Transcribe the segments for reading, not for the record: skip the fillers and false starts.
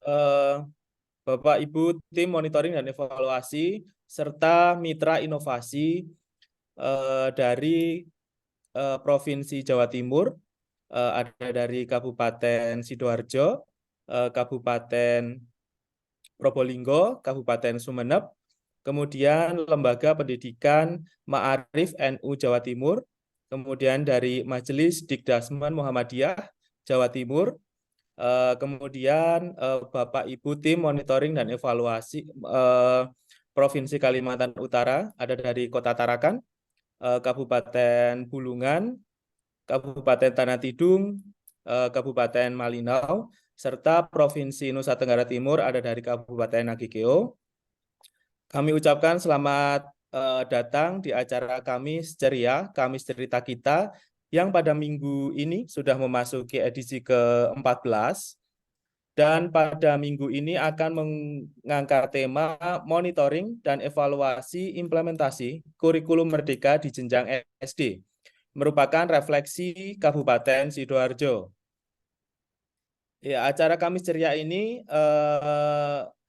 eh, Bapak Ibu tim monitoring dan evaluasi serta mitra inovasi dari Provinsi Jawa Timur, ada dari Kabupaten Sidoarjo, Kabupaten Probolinggo, Kabupaten Sumeneb, kemudian Lembaga Pendidikan Ma'arif NU Jawa Timur, kemudian dari Majelis Dikdasmen Muhammadiyah Jawa Timur, kemudian Bapak Ibu tim monitoring dan evaluasi Provinsi Kalimantan Utara, ada dari Kota Tarakan, Kabupaten Bulungan, Kabupaten Tanah Tidung, Kabupaten Malinau, serta Provinsi Nusa Tenggara Timur ada dari Kabupaten Nagikeo. Kami ucapkan selamat datang di acara Kamis Ceria, Kamis Cerita Kita, yang pada minggu ini sudah memasuki edisi ke-14. Dan pada minggu ini akan mengangkat tema monitoring dan evaluasi implementasi kurikulum merdeka di jenjang SD, merupakan refleksi Kabupaten Sidoarjo. Ya, acara Kamis Ceria ini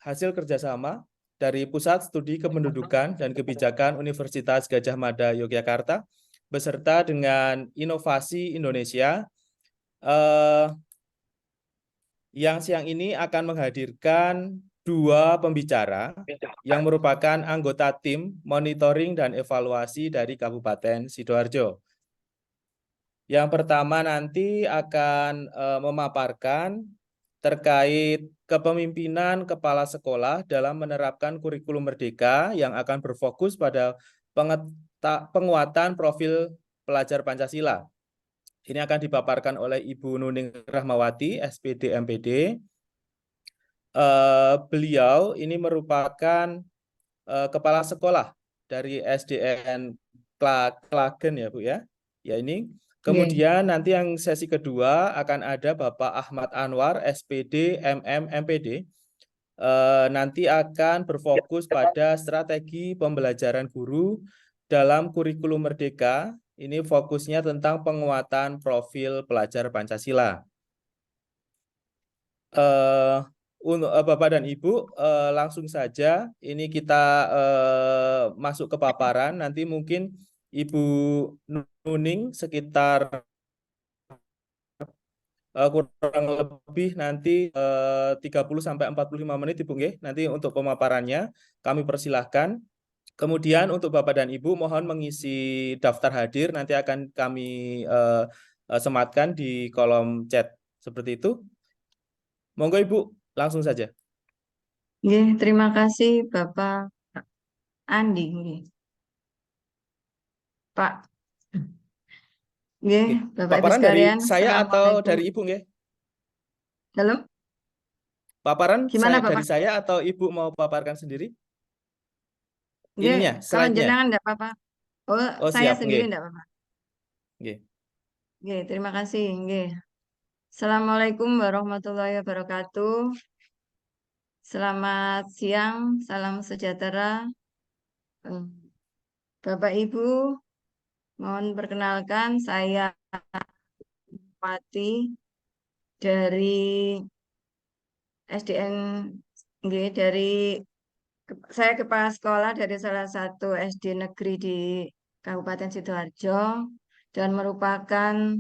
hasil kerjasama dari Pusat Studi Kependudukan dan Kebijakan Universitas Gadjah Mada Yogyakarta beserta dengan Inovasi Indonesia yang siang ini akan menghadirkan dua pembicara yang merupakan anggota tim monitoring dan evaluasi dari Kabupaten Sidoarjo. Yang pertama nanti akan memaparkan terkait kepemimpinan kepala sekolah dalam menerapkan kurikulum merdeka yang akan berfokus pada penguatan profil pelajar Pancasila. Ini akan dipaparkan oleh Ibu Nuning Rahmawati, SPD MPD. Beliau ini merupakan kepala sekolah dari SDN Klagen ya Bu ya. Ya ini. Kemudian nanti yang sesi kedua akan ada Bapak Ahmad Anwar, SPD MM MPD. Nanti akan berfokus pada strategi pembelajaran guru dalam kurikulum merdeka. Ini fokusnya tentang penguatan profil pelajar Pancasila. Untuk Bapak dan Ibu, langsung saja ini kita masuk ke paparan. Nanti mungkin Ibu Nuning sekitar kurang lebih nanti 30-45 menit Ibu nggih. Nanti untuk pemaparannya kami persilahkan. Kemudian untuk Bapak dan Ibu mohon mengisi daftar hadir, nanti akan kami sematkan di kolom chat seperti itu. Monggo Ibu, langsung saja. Terima kasih Bapak Andi. Pak. Bapak Ibu Paparan dari sekalian, saya atau Assalamualaikum. dari Ibu nggih? Halo, Paparan gimana dari Bapak? saya atau Ibu mau paparkan sendiri? Ininya, Kalau slide-nya. jenengan enggak apa-apa. Oh, Oh saya siap, sendiri nggih. enggak apa-apa. Nggih. Terima kasih. Assalamualaikum warahmatullahi wabarakatuh. Selamat siang, salam sejahtera. Eh, Bapak Ibu, mohon perkenalkan saya Pati dari SDN, dari saya kepala sekolah dari salah satu SD negeri di Kabupaten Sidoarjo dan merupakan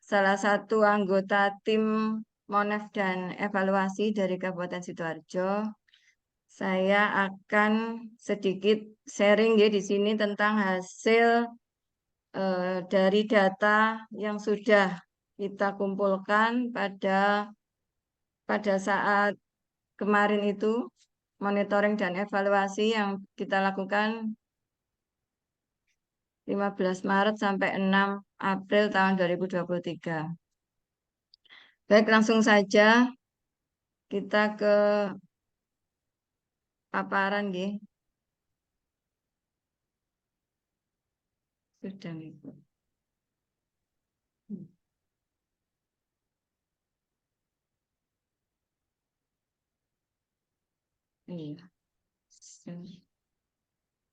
salah satu anggota tim Monef dan evaluasi dari Kabupaten Sidoarjo. Saya akan sedikit sharing di sini tentang hasil dari data yang sudah kita kumpulkan pada saat kemarin itu, monitoring dan evaluasi yang kita lakukan 15 Maret sampai 6 April tahun 2023. Baik, langsung saja kita ke paparan nggih. Sudah Ibu. Iya.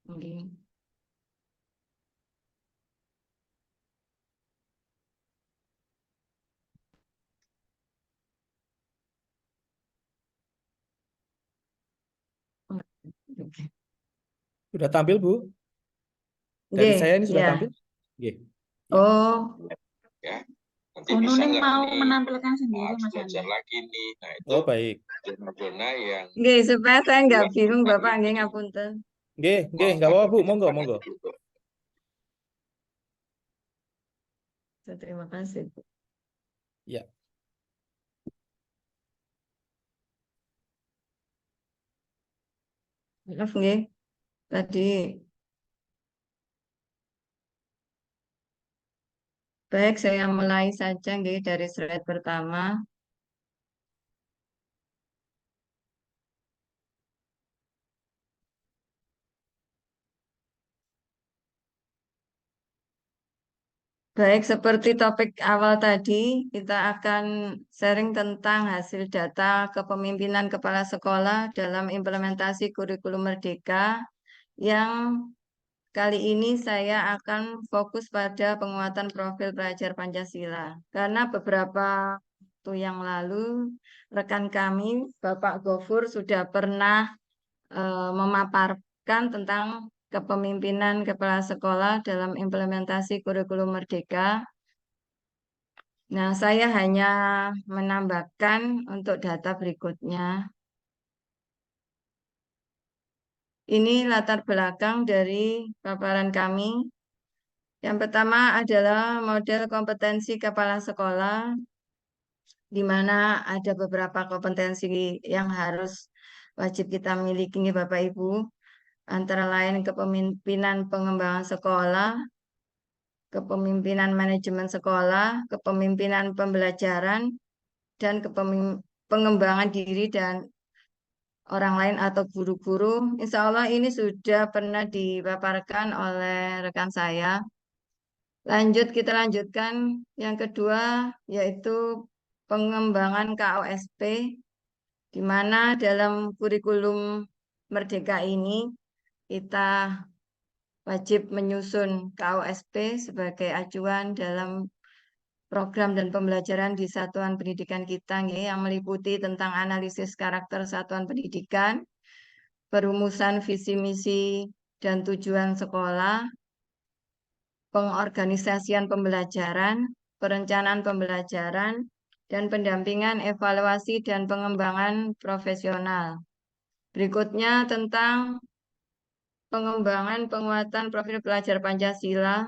Nggih. Sudah tampil, Bu? Dari Nggih, saya ini sudah ya. tampil? Nggih. Ya. Oh, Ya. Nanti bisa Nuning nggak mau nih? menampilkan sendiri Harus Mas belajar Andi. lagi nih. Nah itu Oh, baik. zona-zona yang nggih, supaya saya nggak jelas bingung, kita Bapak, nggih ini. ngapunten. Nggih, nggak apa-apa, Bu. Monggo, monggo. Terima kasih, Bu. Ya. Maaf, nggih. Tadi baik, saya mulai saja nggih dari slide pertama. Baik, seperti topik awal tadi, kita akan sharing tentang hasil data kepemimpinan kepala sekolah dalam implementasi kurikulum Merdeka yang kali ini saya akan fokus pada penguatan profil pelajar Pancasila. Karena beberapa waktu yang lalu, rekan kami, Bapak Gofur, sudah pernah memaparkan tentang kepemimpinan kepala sekolah dalam implementasi kurikulum Merdeka. Nah, saya hanya menambahkan untuk data berikutnya. Ini latar belakang dari paparan kami. Yang pertama adalah model kompetensi kepala sekolah, di mana ada beberapa kompetensi yang harus wajib kita miliki, Bapak Ibu. Antara lain kepemimpinan pengembangan sekolah, kepemimpinan manajemen sekolah, kepemimpinan pembelajaran, dan pengembangan diri dan orang lain atau guru-guru. Insya Allah ini sudah pernah dipaparkan oleh rekan saya. Kita lanjutkan. Yang kedua yaitu pengembangan KOSP, di mana dalam kurikulum Merdeka ini kita wajib menyusun KOSP sebagai acuan dalam program dan pembelajaran di satuan pendidikan kita yang meliputi tentang analisis karakter satuan pendidikan, perumusan visi misi dan tujuan sekolah, pengorganisasian pembelajaran, perencanaan pembelajaran, dan pendampingan evaluasi dan pengembangan profesional. Berikutnya tentang pengembangan penguatan profil pelajar Pancasila,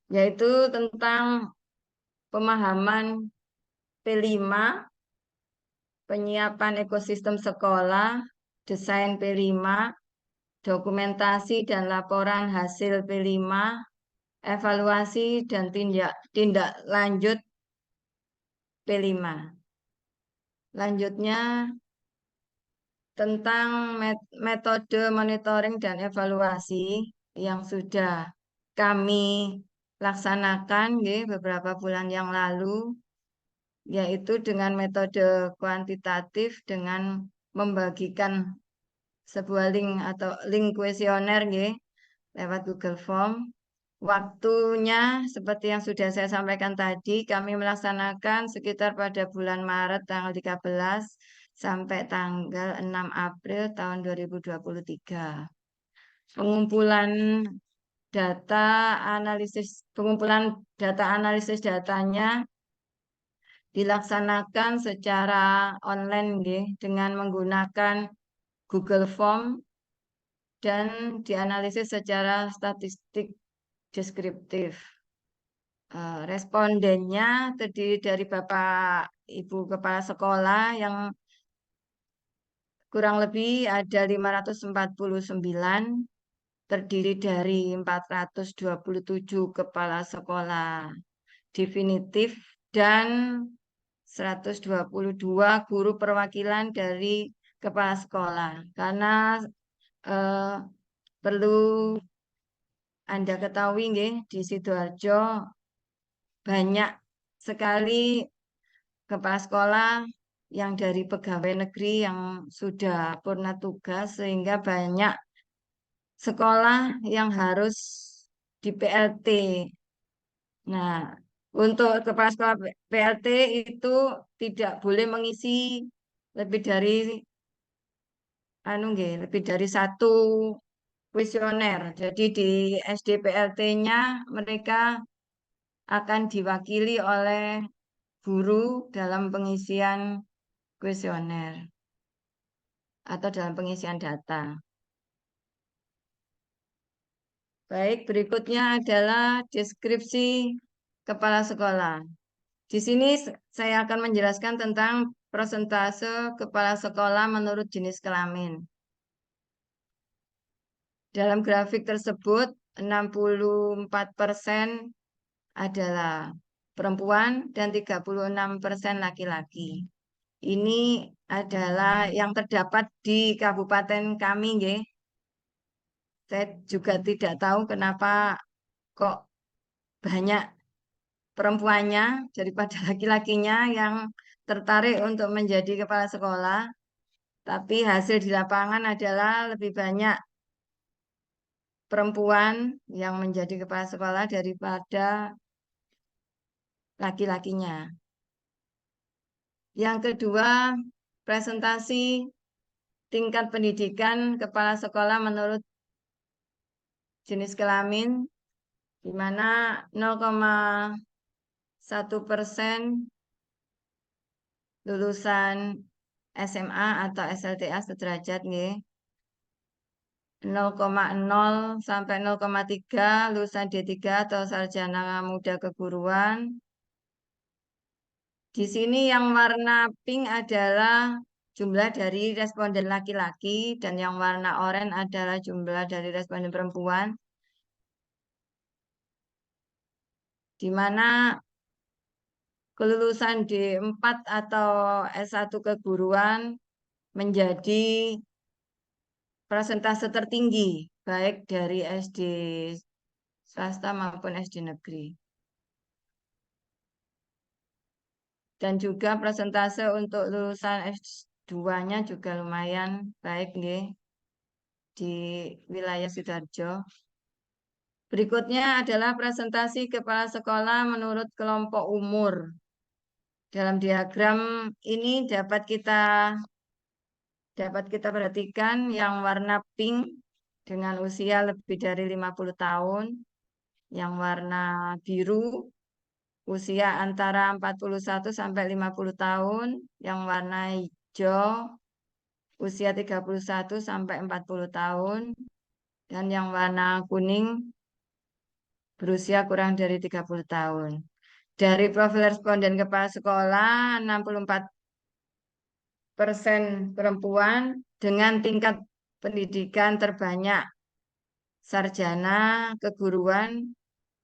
yaitu tentang pemahaman P5, penyiapan ekosistem sekolah, desain P5, dokumentasi dan laporan hasil P5, evaluasi dan tindak lanjut P5. Lanjutnya tentang metode monitoring dan evaluasi yang sudah kami laksanakan beberapa bulan yang lalu, yaitu dengan metode kuantitatif dengan membagikan sebuah link atau link kuesioner lewat Google Form. Waktunya seperti yang sudah saya sampaikan tadi, kami melaksanakan sekitar pada bulan Maret tanggal 13 sampai tanggal 6 April tahun 2023. Pengumpulan data analisis datanya dilaksanakan secara online dengan menggunakan Google Form dan dianalisis secara statistik deskriptif. Respondennya terdiri dari Bapak Ibu Kepala Sekolah yang kurang lebih ada 549, terdiri dari 427 kepala sekolah definitif dan 122 guru perwakilan dari kepala sekolah. Karena eh, perlu Anda ketahui di Sidoarjo banyak sekali kepala sekolah yang dari pegawai negeri yang sudah purna tugas, sehingga banyak sekolah yang harus di PLT. Nah, untuk kepala sekolah PLT itu tidak boleh mengisi lebih dari lebih dari satu kuesioner. Jadi di SDPLT-nya mereka akan diwakili oleh guru dalam pengisian kuesioner atau dalam pengisian data. Baik, berikutnya adalah deskripsi kepala sekolah. Di sini saya akan menjelaskan tentang persentase kepala sekolah menurut jenis kelamin. Dalam grafik tersebut, 64% adalah perempuan dan 36% laki-laki. Ini adalah yang terdapat di kabupaten kami, nggih. Saya juga tidak tahu kenapa kok banyak perempuannya daripada laki-lakinya yang tertarik untuk menjadi kepala sekolah. Tapi hasil di lapangan adalah lebih banyak perempuan yang menjadi kepala sekolah daripada laki-lakinya. Yang kedua, presentasi tingkat pendidikan kepala sekolah menurut jenis kelamin, di mana 0,1% lulusan SMA atau SLTA sederajat, nggih. 0,0 sampai 0,3 lulusan D3 atau sarjana muda keguruan. Di sini yang warna pink adalah jumlah dari responden laki-laki dan yang warna oranye adalah jumlah dari responden perempuan. Di mana kelulusan D4 atau S1 keguruan menjadi persentase tertinggi, baik dari SD swasta maupun SD negeri. Dan juga persentase untuk lulusan S2-nya juga lumayan baik, nggih, di wilayah Sidoarjo. Berikutnya adalah presentasi kepala sekolah menurut kelompok umur. Dalam diagram ini dapat kita perhatikan yang warna pink dengan usia lebih dari 50 tahun, yang warna biru usia antara 41 sampai 50 tahun, yang warna hijau usia 31 sampai 40 tahun, dan yang warna kuning berusia kurang dari 30 tahun. Dari profil responden kepala sekolah, 64% perempuan dengan tingkat pendidikan terbanyak sarjana keguruan,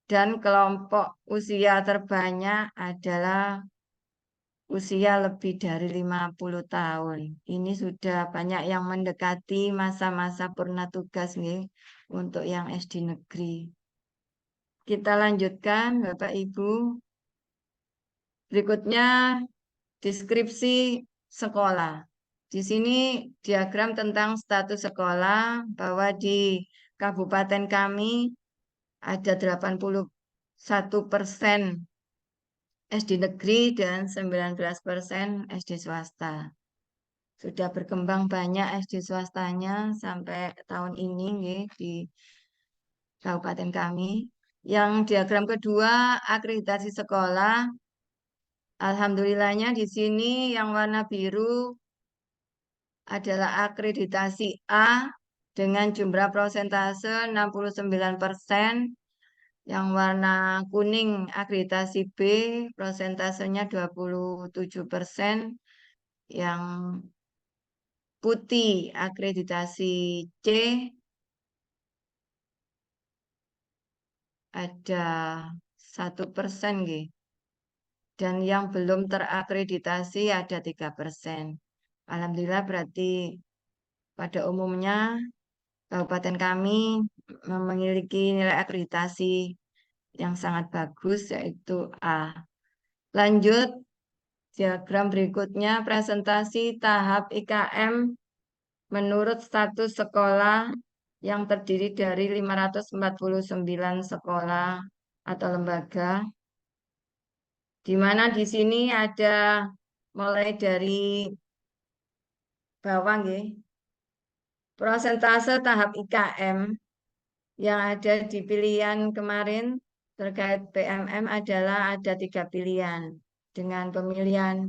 dan kelompok usia terbanyak adalah usia lebih dari 50 tahun. Ini sudah banyak yang mendekati masa-masa purna tugas, nih, untuk yang SD negeri. Kita lanjutkan, Bapak Ibu. Berikutnya deskripsi sekolah. Di sini diagram tentang status sekolah bahwa di kabupaten kami ada 81% SD negeri dan 19% SD swasta. Sudah berkembang banyak SD swastanya sampai tahun ini, nggih, di kabupaten kami. Yang diagram kedua, akreditasi sekolah. Alhamdulillahnya di sini yang warna biru adalah akreditasi A dengan jumlah persentase 69%. Yang warna kuning akreditasi B persentasenya 27%. Yang putih akreditasi C ada 1%, nggih. Dan yang belum terakreditasi ada 3%. Alhamdulillah berarti pada umumnya kabupaten kami memiliki nilai akreditasi yang sangat bagus, yaitu A. Lanjut, diagram berikutnya presentasi tahap IKM menurut status sekolah yang terdiri dari 549 sekolah atau lembaga, di mana di sini ada mulai dari bawah, nggih, Prosentase tahap IKM yang ada di pilihan kemarin terkait PMM adalah ada 3 pilihan. Dengan pemilihan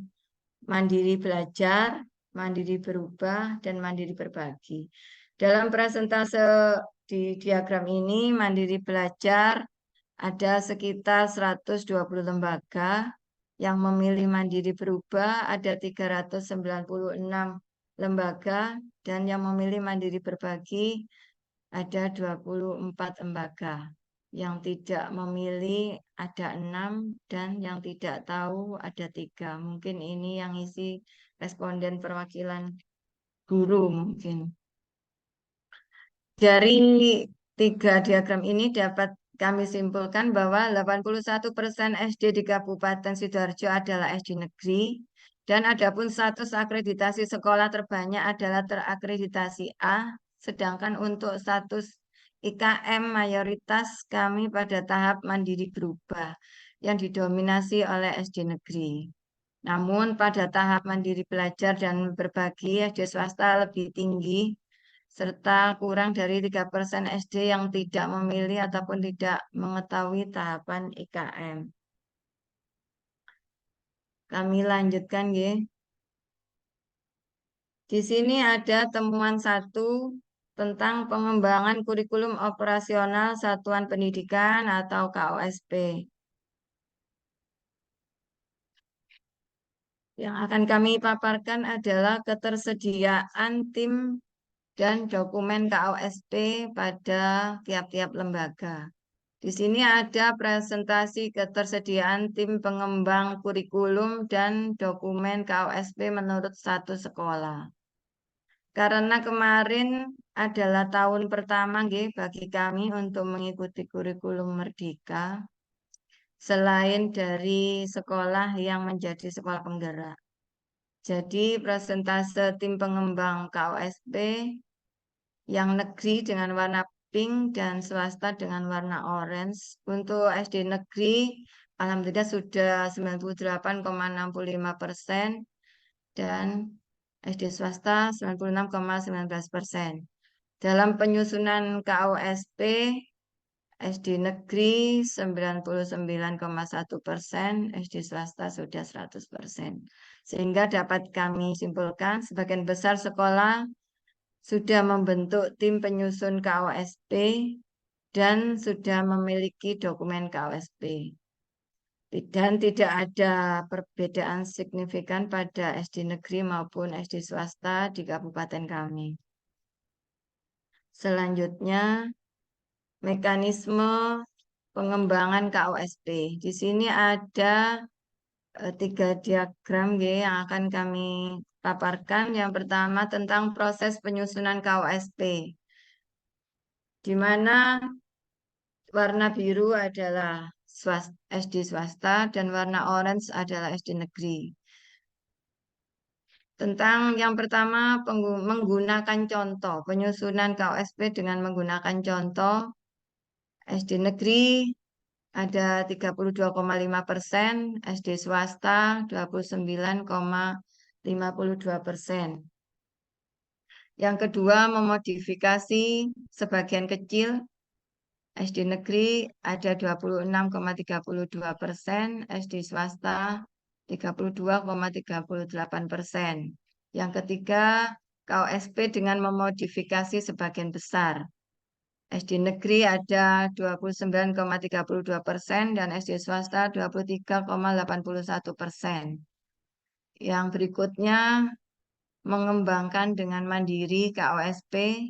mandiri belajar, mandiri berubah, dan mandiri berbagi. Dalam presentase di diagram ini, mandiri belajar ada sekitar 120 lembaga, yang memilih mandiri berubah ada 396 lembaga, dan yang memilih mandiri berbagi ada 24 lembaga. Yang tidak memilih ada 6 dan yang tidak tahu ada 3. Mungkin ini yang isi responden perwakilan guru mungkin. Dari 3 diagram ini dapat kami simpulkan bahwa 81% SD di Kabupaten Sidoarjo adalah SD negeri, dan adapun status akreditasi sekolah terbanyak adalah terakreditasi A, sedangkan untuk status IKM mayoritas kami pada tahap mandiri berubah yang didominasi oleh SD negeri. Namun pada tahap mandiri belajar dan berbagi SD swasta lebih tinggi, serta kurang dari 3% SD yang tidak memilih ataupun tidak mengetahui tahapan IKM. Kami lanjutkan, ya. Di sini ada temuan 1 tentang pengembangan kurikulum operasional satuan pendidikan atau KOSP. Yang akan kami paparkan adalah ketersediaan tim dan dokumen KOSP pada tiap-tiap lembaga. Di sini ada presentasi ketersediaan tim pengembang kurikulum dan dokumen KOSP menurut satu sekolah. Karena kemarin adalah tahun pertama bagi kami untuk mengikuti kurikulum Merdeka, selain dari sekolah yang menjadi sekolah penggerak. Jadi presentase tim pengembang KOSP yang negeri dengan warna pink dan swasta dengan warna orange. Untuk SD negeri, alhamdulillah sudah 98,65% dan SD swasta 96,19%. Dalam penyusunan KOSP, SD negeri 99,1%, SD swasta sudah 100%. Sehingga dapat kami simpulkan sebagian besar sekolah sudah membentuk tim penyusun KOSP dan sudah memiliki dokumen KOSP. Dan tidak ada perbedaan signifikan pada SD negeri maupun SD swasta di kabupaten kami. Selanjutnya, mekanisme pengembangan KOSP. Di sini ada 3 diagram yang akan kami paparkan. Yang pertama tentang proses penyusunan KOSP, di mana warna biru adalah SD swasta dan warna orange adalah SD negeri. Tentang yang pertama, menggunakan contoh penyusunan KOSP dengan menggunakan contoh, SD negeri ada 32,5%, SD swasta 29,52%. Yang kedua, memodifikasi sebagian kecil. SD negeri ada 26,32%, SD swasta 32,38%. Yang ketiga, KOSP dengan memodifikasi sebagian besar. SD negeri ada 29,32% dan SD swasta 23,81%. Yang berikutnya, mengembangkan dengan mandiri KOSP.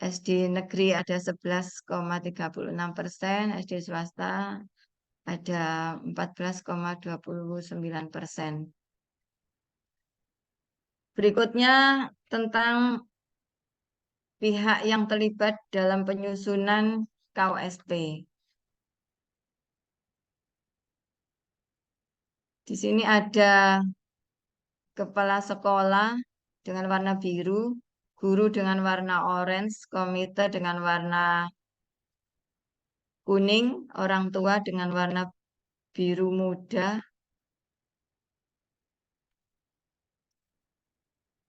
SD negeri ada 11,36%, SD swasta ada 14,29%. Berikutnya tentang pihak yang terlibat dalam penyusunan KOSP. Di sini ada kepala sekolah dengan warna biru, guru dengan warna orange, komite dengan warna kuning, orang tua dengan warna biru muda,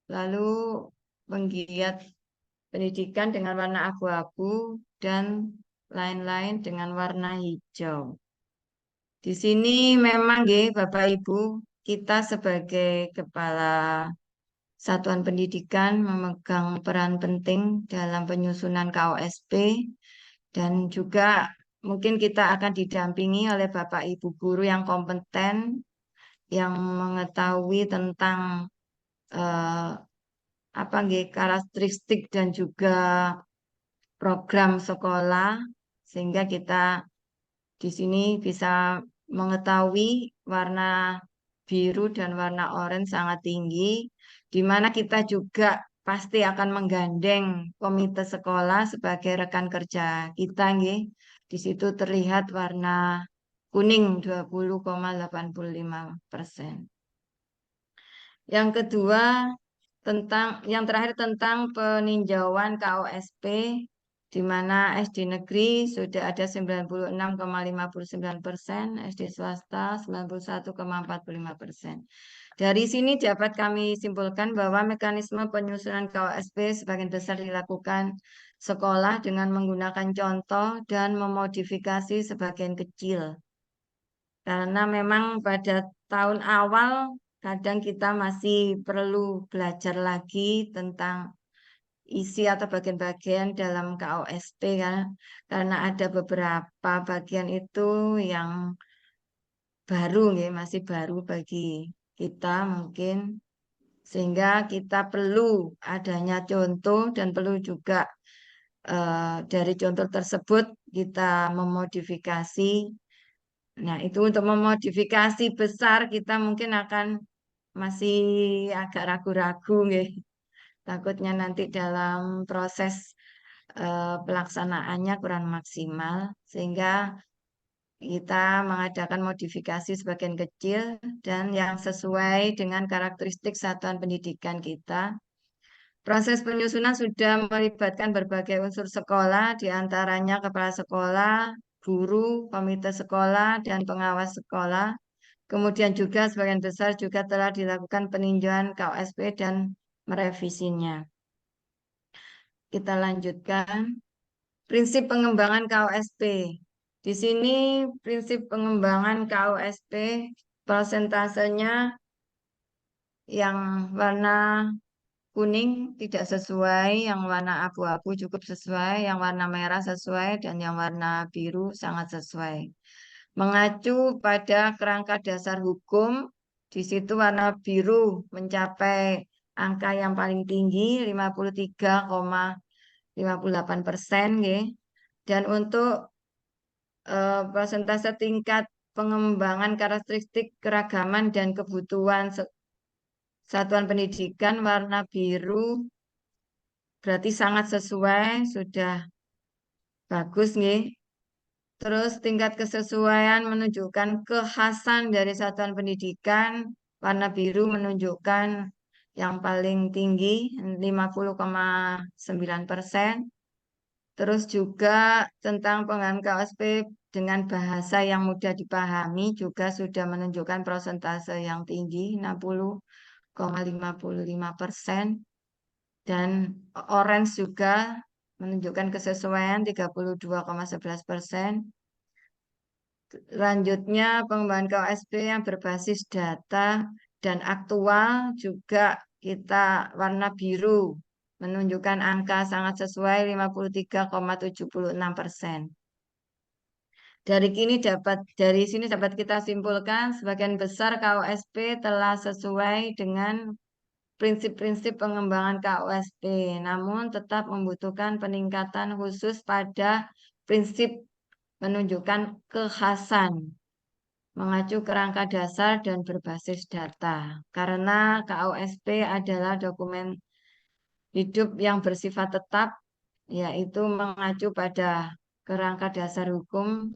lalu penggiat pendidikan dengan warna abu-abu dan lain-lain dengan warna hijau. Di sini memang Bapak Ibu, kita sebagai kepala satuan pendidikan memegang peran penting dalam penyusunan KOSP dan juga mungkin kita akan didampingi oleh Bapak Ibu guru yang kompeten yang mengetahui tentang karakteristik dan juga program sekolah sehingga kita di sini bisa mengetahui warna biru dan warna oranye sangat tinggi, di mana kita juga pasti akan menggandeng komite sekolah sebagai rekan kerja kita, nggih. Di situ terlihat warna kuning 20,85%. Yang kedua, yang terakhir tentang peninjauan KOSP, di mana SD negeri sudah ada 96,59%, SD swasta 91,45%. Dari sini dapat kami simpulkan bahwa mekanisme penyusunan KOSP sebagian besar dilakukan sekolah dengan menggunakan contoh dan memodifikasi sebagian kecil. Karena memang pada tahun awal kadang kita masih perlu belajar lagi tentang isi atau bagian-bagian dalam KOSP kan, karena ada beberapa bagian itu yang baru masih baru bagi kita mungkin, sehingga kita perlu adanya contoh dan perlu juga dari contoh tersebut kita memodifikasi. Nah, itu untuk memodifikasi besar kita mungkin akan masih agak ragu-ragu nggih. Takutnya nanti dalam proses pelaksanaannya kurang maksimal sehingga kita mengadakan modifikasi sebagian kecil dan yang sesuai dengan karakteristik satuan pendidikan kita. Proses penyusunan sudah melibatkan berbagai unsur sekolah, diantaranya kepala sekolah, guru, komite sekolah, dan pengawas sekolah. Kemudian juga sebagian besar juga telah dilakukan peninjauan KOSP dan merevisinya. Kita lanjutkan. Prinsip pengembangan KOSP. Di sini prinsip pengembangan KOSP persentasenya yang warna kuning tidak sesuai, yang warna abu-abu cukup sesuai, yang warna merah sesuai, dan yang warna biru sangat sesuai. Mengacu pada kerangka dasar hukum, di situ warna biru mencapai angka yang paling tinggi 53,58%, dan untuk persentase tingkat pengembangan karakteristik keragaman dan kebutuhan satuan pendidikan warna biru berarti sangat sesuai, sudah bagus Terus tingkat kesesuaian menunjukkan kekhasan dari satuan pendidikan, warna biru menunjukkan yang paling tinggi 50,9%. Terus juga tentang penggunaan KOSP dengan bahasa yang mudah dipahami juga sudah menunjukkan persentase yang tinggi 60,55%. Dan orange juga menunjukkan kesesuaian 32,11%. Lanjutnya pengembangan KOSP yang berbasis data dan aktual juga kita warna biru menunjukkan angka sangat sesuai 53,76%. Dari sini dapat kita simpulkan sebagian besar KOSP telah sesuai dengan prinsip-prinsip pengembangan KOSP, namun tetap membutuhkan peningkatan khusus pada prinsip menunjukkan kekhasan, mengacu kerangka dasar dan berbasis data. Karena KOSP adalah dokumen hidup yang bersifat tetap, yaitu mengacu pada kerangka dasar hukum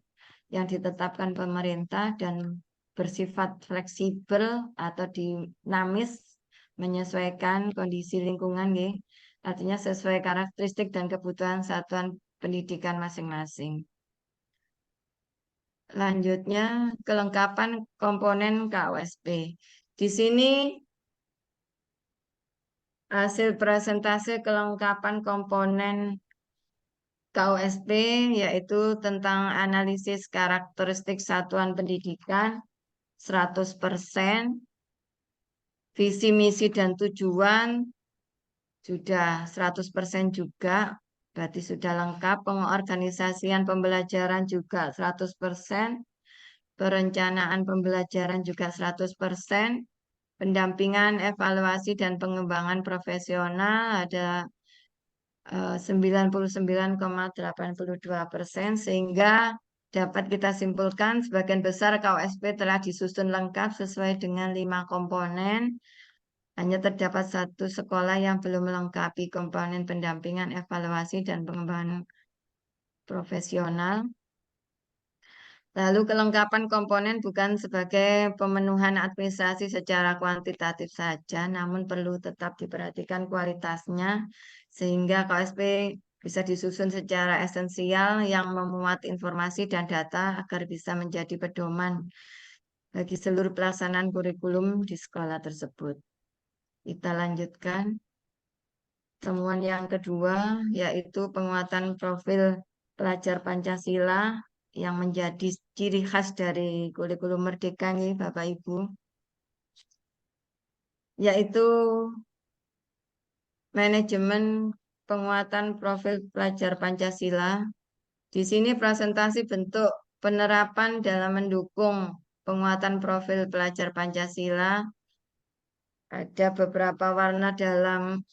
yang ditetapkan pemerintah dan bersifat fleksibel atau dinamis menyesuaikan kondisi lingkungan, artinya sesuai karakteristik dan kebutuhan satuan pendidikan masing-masing. Lanjutnya, kelengkapan komponen KOSP. Di sini Hasil presentasi kelengkapan komponen KUSP yaitu tentang analisis karakteristik satuan pendidikan 100%, visi misi dan tujuan sudah 100% juga, berarti sudah lengkap. Pengorganisasian pembelajaran juga 100%, perencanaan pembelajaran juga 100%, pendampingan, evaluasi, dan pengembangan profesional ada 99,82%, sehingga dapat kita simpulkan sebagian besar KUSP telah disusun lengkap sesuai dengan 5 komponen. Hanya terdapat satu sekolah yang belum melengkapi komponen pendampingan, evaluasi, dan pengembangan profesional. Lalu kelengkapan komponen bukan sebagai pemenuhan administrasi secara kuantitatif saja, namun perlu tetap diperhatikan kualitasnya, sehingga KUSP bisa disusun secara esensial yang memuat informasi dan data agar bisa menjadi pedoman bagi seluruh pelaksanaan kurikulum di sekolah tersebut. Kita lanjutkan. Temuan yang kedua yaitu penguatan profil pelajar Pancasila yang menjadi ciri khas dari kurikulum Merdeka nih Bapak Ibu, yaitu manajemen penguatan profil pelajar Pancasila. Di sini presentasi bentuk penerapan dalam mendukung penguatan profil pelajar Pancasila. Ada beberapa warna dalam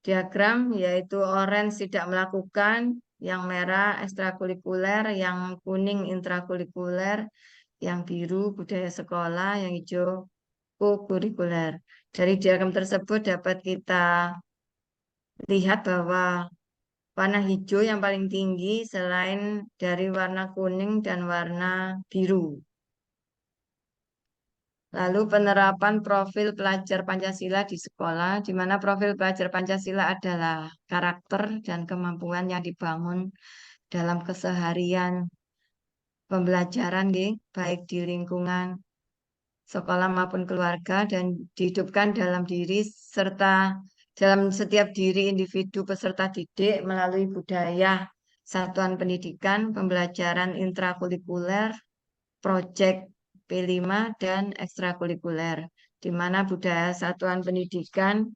diagram, yaitu orange tidak melakukan, yang merah ekstrakurikuler, yang kuning intrakurikuler, yang biru budaya sekolah, yang hijau kokurikuler. Dari diagram tersebut dapat kita lihat bahwa warna hijau yang paling tinggi selain dari warna kuning dan warna biru. Lalu penerapan profil pelajar Pancasila di sekolah, di mana profil pelajar Pancasila adalah karakter dan kemampuan yang dibangun dalam keseharian pembelajaran, baik di lingkungan sekolah maupun keluarga, dan dihidupkan dalam diri serta dalam setiap diri individu peserta didik melalui budaya satuan pendidikan, pembelajaran intrakurikuler, proyek P5 dan ekstrakurikuler, di mana budaya satuan pendidikan,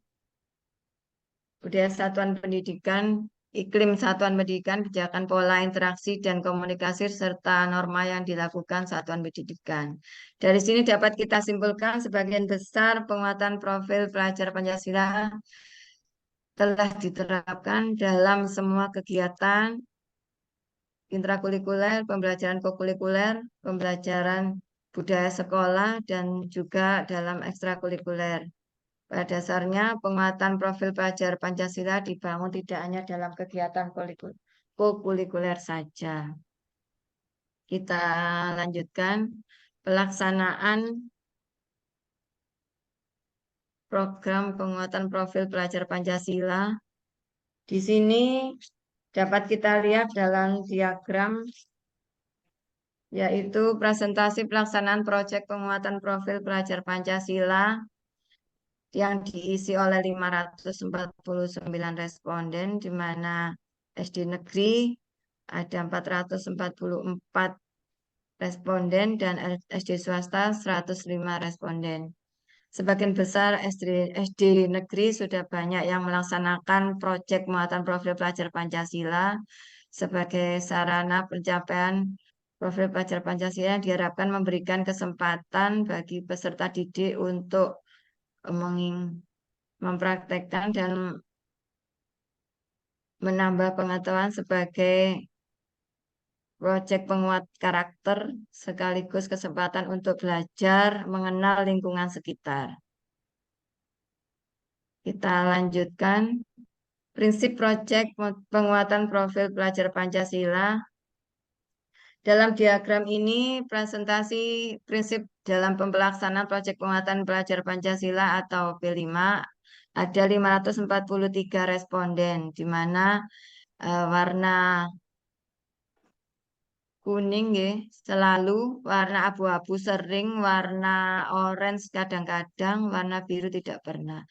iklim satuan pendidikan, kebijakan pola interaksi dan komunikasi, serta norma yang dilakukan satuan pendidikan. Dari sini dapat kita simpulkan sebagian besar penguatan profil pelajar Pancasila telah diterapkan dalam semua kegiatan intrakurikuler, pembelajaran kokurikuler, pembelajaran budaya sekolah, dan juga dalam ekstrakurikuler. Pada dasarnya, penguatan profil pelajar Pancasila dibangun tidak hanya dalam kegiatan kokurikuler saja. Kita lanjutkan pelaksanaan program penguatan profil pelajar Pancasila. Di sini dapat kita lihat dalam diagram, yaitu presentasi pelaksanaan proyek penguatan profil pelajar Pancasila yang diisi oleh 549 responden, di mana SD negeri ada 444 responden dan SD swasta 105 responden. Sebagian besar SD negeri sudah banyak yang melaksanakan proyek penguatan profil pelajar Pancasila sebagai sarana pencapaian profil pelajar Pancasila, diharapkan memberikan kesempatan bagi peserta didik untuk mempraktekkan dan menambah pengetahuan sebagai proyek penguat karakter sekaligus kesempatan untuk belajar mengenal lingkungan sekitar. Kita lanjutkan prinsip proyek penguatan profil pelajar Pancasila. Dalam diagram ini presentasi prinsip dalam pelaksanaan proyek penguatan pelajar Pancasila atau P5 ada 543 responden, di mana warna kuning selalu, warna abu-abu sering, warna orange kadang-kadang, warna biru tidak pernah.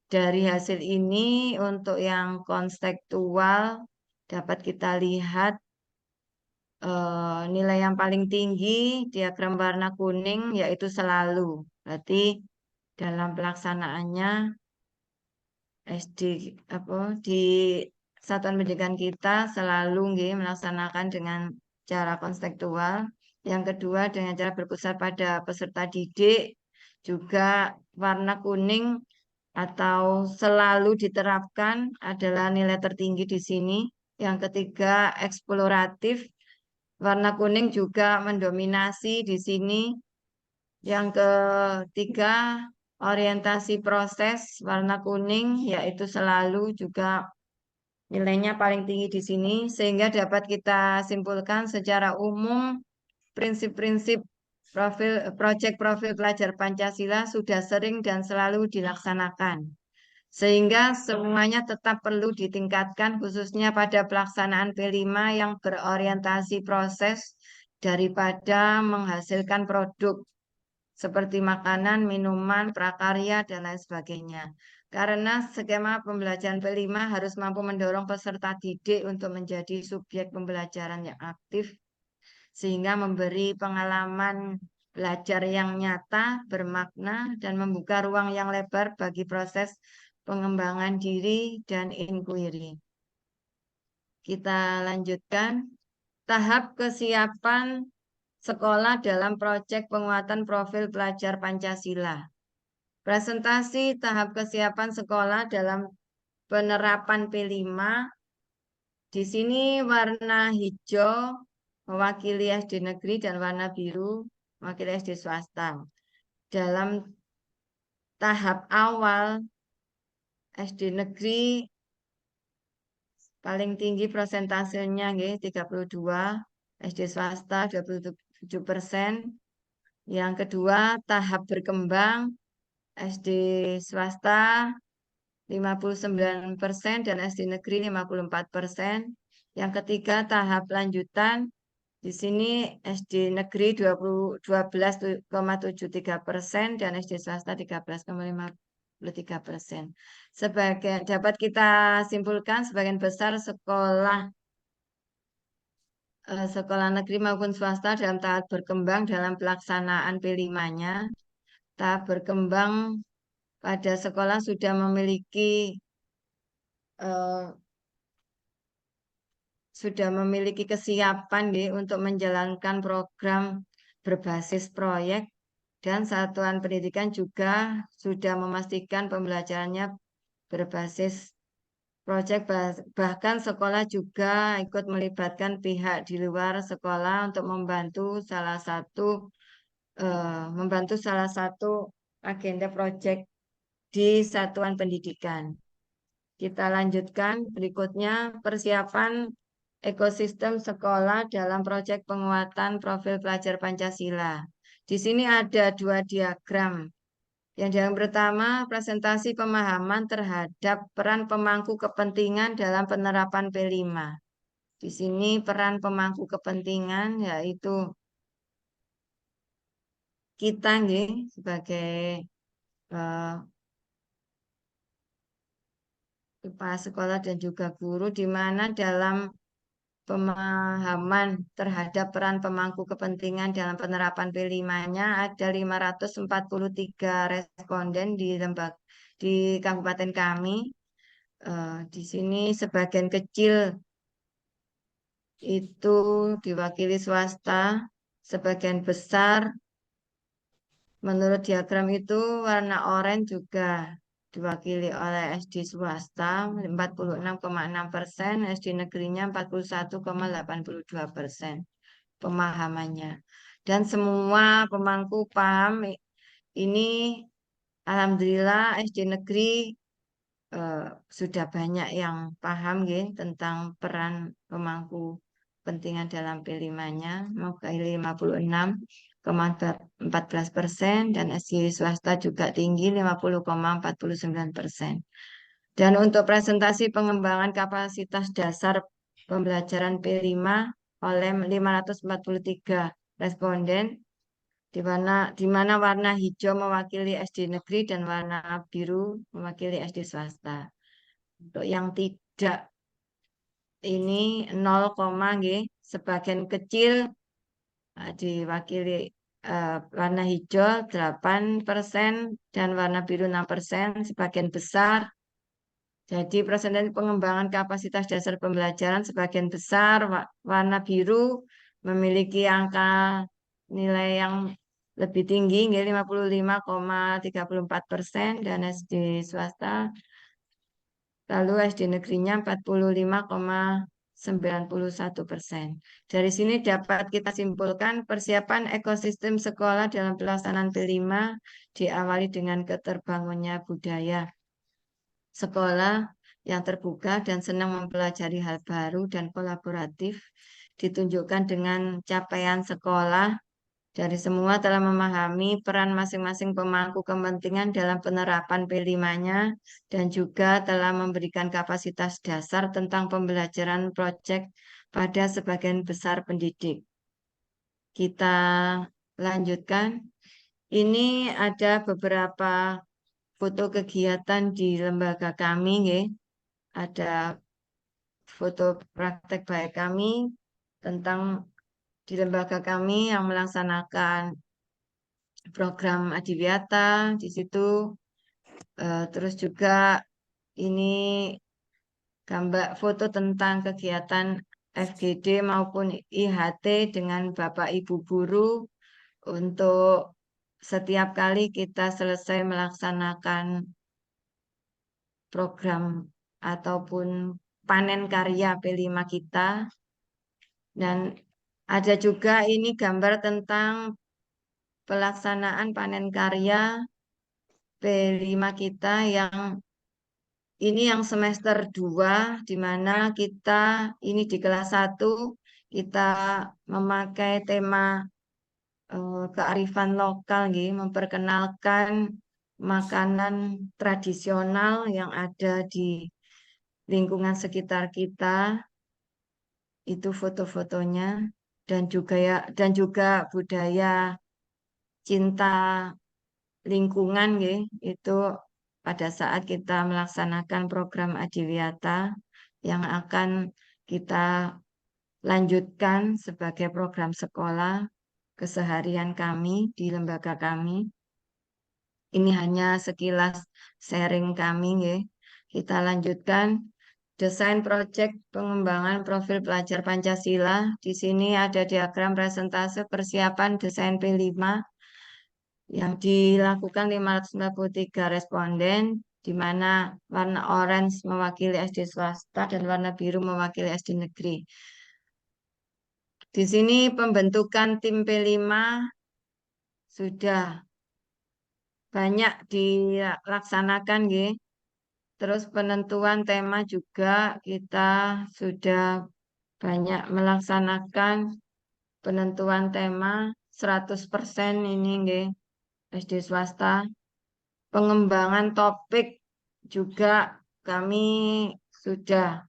dari hasil ini untuk yang konstekstual dapat kita lihat nilai yang paling tinggi diagram warna kuning yaitu selalu. Berarti dalam pelaksanaannya SD di satuan pendidikan kita selalu melaksanakan dengan cara konstekstual. Yang kedua dengan cara berpusat pada peserta didik, juga warna kuning atau selalu diterapkan adalah nilai tertinggi di sini. Yang ketiga eksploratif, warna kuning juga mendominasi di sini. Yang ketiga orientasi proses, warna kuning yaitu selalu juga nilainya paling tinggi di sini, sehingga dapat kita simpulkan secara umum prinsip-prinsip proyek profil pelajar Pancasila sudah sering dan selalu dilaksanakan. Sehingga semuanya tetap perlu ditingkatkan khususnya pada pelaksanaan P5 yang berorientasi proses daripada menghasilkan produk seperti makanan, minuman, prakarya, dan lain sebagainya. Karena skema pembelajaran P5 harus mampu mendorong peserta didik untuk menjadi subjek pembelajaran yang aktif, sehingga memberi pengalaman belajar yang nyata, bermakna, dan membuka ruang yang lebar bagi proses pengembangan diri dan inquiry. Kita lanjutkan. Tahap kesiapan sekolah dalam proyek penguatan profil pelajar Pancasila. Presentasi tahap kesiapan sekolah dalam penerapan P5. Di sini warna hijau mewakili SD negeri dan warna biru mewakili SD swasta. Dalam tahap awal SD negeri paling tinggi persentasenya 32, SD swasta 27%. Yang kedua, tahap berkembang SD swasta 59% dan SD negeri 54%. Yang ketiga, tahap lanjutan. Di sini SD negeri 12,73% dan SD swasta 13,53%. Sebagai dapat kita simpulkan sebagian besar sekolah negeri maupun swasta dalam tahap berkembang dalam pelaksanaan P5-nya. Tahap berkembang pada sekolah sudah memiliki kesiapan untuk menjalankan program berbasis proyek, dan satuan pendidikan juga sudah memastikan pembelajarannya berbasis proyek. Bahkan sekolah juga ikut melibatkan pihak di luar sekolah untuk membantu salah satu agenda proyek di satuan pendidikan. Kita lanjutkan berikutnya, persiapan ekosistem sekolah dalam proyek penguatan profil pelajar Pancasila. Di sini ada 2 diagram. Yang pertama, presentasi pemahaman terhadap peran pemangku kepentingan dalam penerapan P5. Di sini peran pemangku kepentingan yaitu kita sebagai kepala sekolah dan juga guru, di mana dalam pemahaman terhadap peran pemangku kepentingan dalam penerapan P5-nya ada 543 responden di kabupaten kami. Di sini sebagian kecil itu diwakili swasta, sebagian besar menurut diagram itu warna oranye juga diwakili oleh SD swasta 46,6%, SD negerinya 41,82% pemahamannya. Dan semua pemangku paham ini, alhamdulillah SD negeri sudah banyak yang paham tentang peran pemangku kepentingan dalam P5-nya, mewakili 56,14% dan SD swasta juga tinggi 50,49%. Dan untuk presentasi pengembangan kapasitas dasar pembelajaran P5 oleh 543 responden, di mana warna hijau mewakili SD negeri dan warna biru mewakili SD swasta. Untuk yang tidak ini 0, nggih, sebagian kecil diwakili warna hijau 8% dan warna biru 6%, sebagian besar. Jadi presentasi pengembangan kapasitas dasar pembelajaran sebagian besar warna biru memiliki angka nilai yang lebih tinggi, 55,34%, dan SD swasta lalu SD negerinya 45,91%. Dari sini dapat kita simpulkan persiapan ekosistem sekolah dalam pelaksanaan P5 diawali dengan keterbangunnya budaya sekolah yang terbuka dan senang mempelajari hal baru dan kolaboratif, ditunjukkan dengan capaian sekolah dari semua telah memahami peran masing-masing pemangku kepentingan dalam penerapan P5-nya dan juga telah memberikan kapasitas dasar tentang pembelajaran proyek pada sebagian besar pendidik. Kita lanjutkan. Ini ada beberapa foto kegiatan di lembaga kami, nggih. Ada foto praktek baik kami tentang di lembaga kami yang melaksanakan program Adiwiyata di situ. Terus juga ini gambar foto tentang kegiatan FGD maupun IHT dengan Bapak Ibu guru untuk setiap kali kita selesai melaksanakan program ataupun panen karya P5 kita. Dan ada juga ini gambar tentang pelaksanaan panen karya P5 kita yang ini yang semester 2, di mana kita ini di kelas 1 kita memakai tema kearifan lokal, memperkenalkan makanan tradisional yang ada di lingkungan sekitar kita. Itu foto-fotonya dan juga budaya cinta lingkungan, itu pada saat kita melaksanakan program Adiwiyata yang akan kita lanjutkan sebagai program sekolah keseharian kami di lembaga kami. Ini hanya sekilas sharing kami, nggih. Kita lanjutkan desain proyek pengembangan profil pelajar Pancasila. Di sini ada diagram presentase persiapan desain P5 yang dilakukan 593 responden, di mana warna orange mewakili SD swasta dan warna biru mewakili SD negeri. Di sini pembentukan tim P5 sudah banyak dilaksanakan, nggih. Terus penentuan tema juga kita sudah banyak melaksanakan penentuan tema 100% ini, nggih, SD swasta. Pengembangan topik juga kami sudah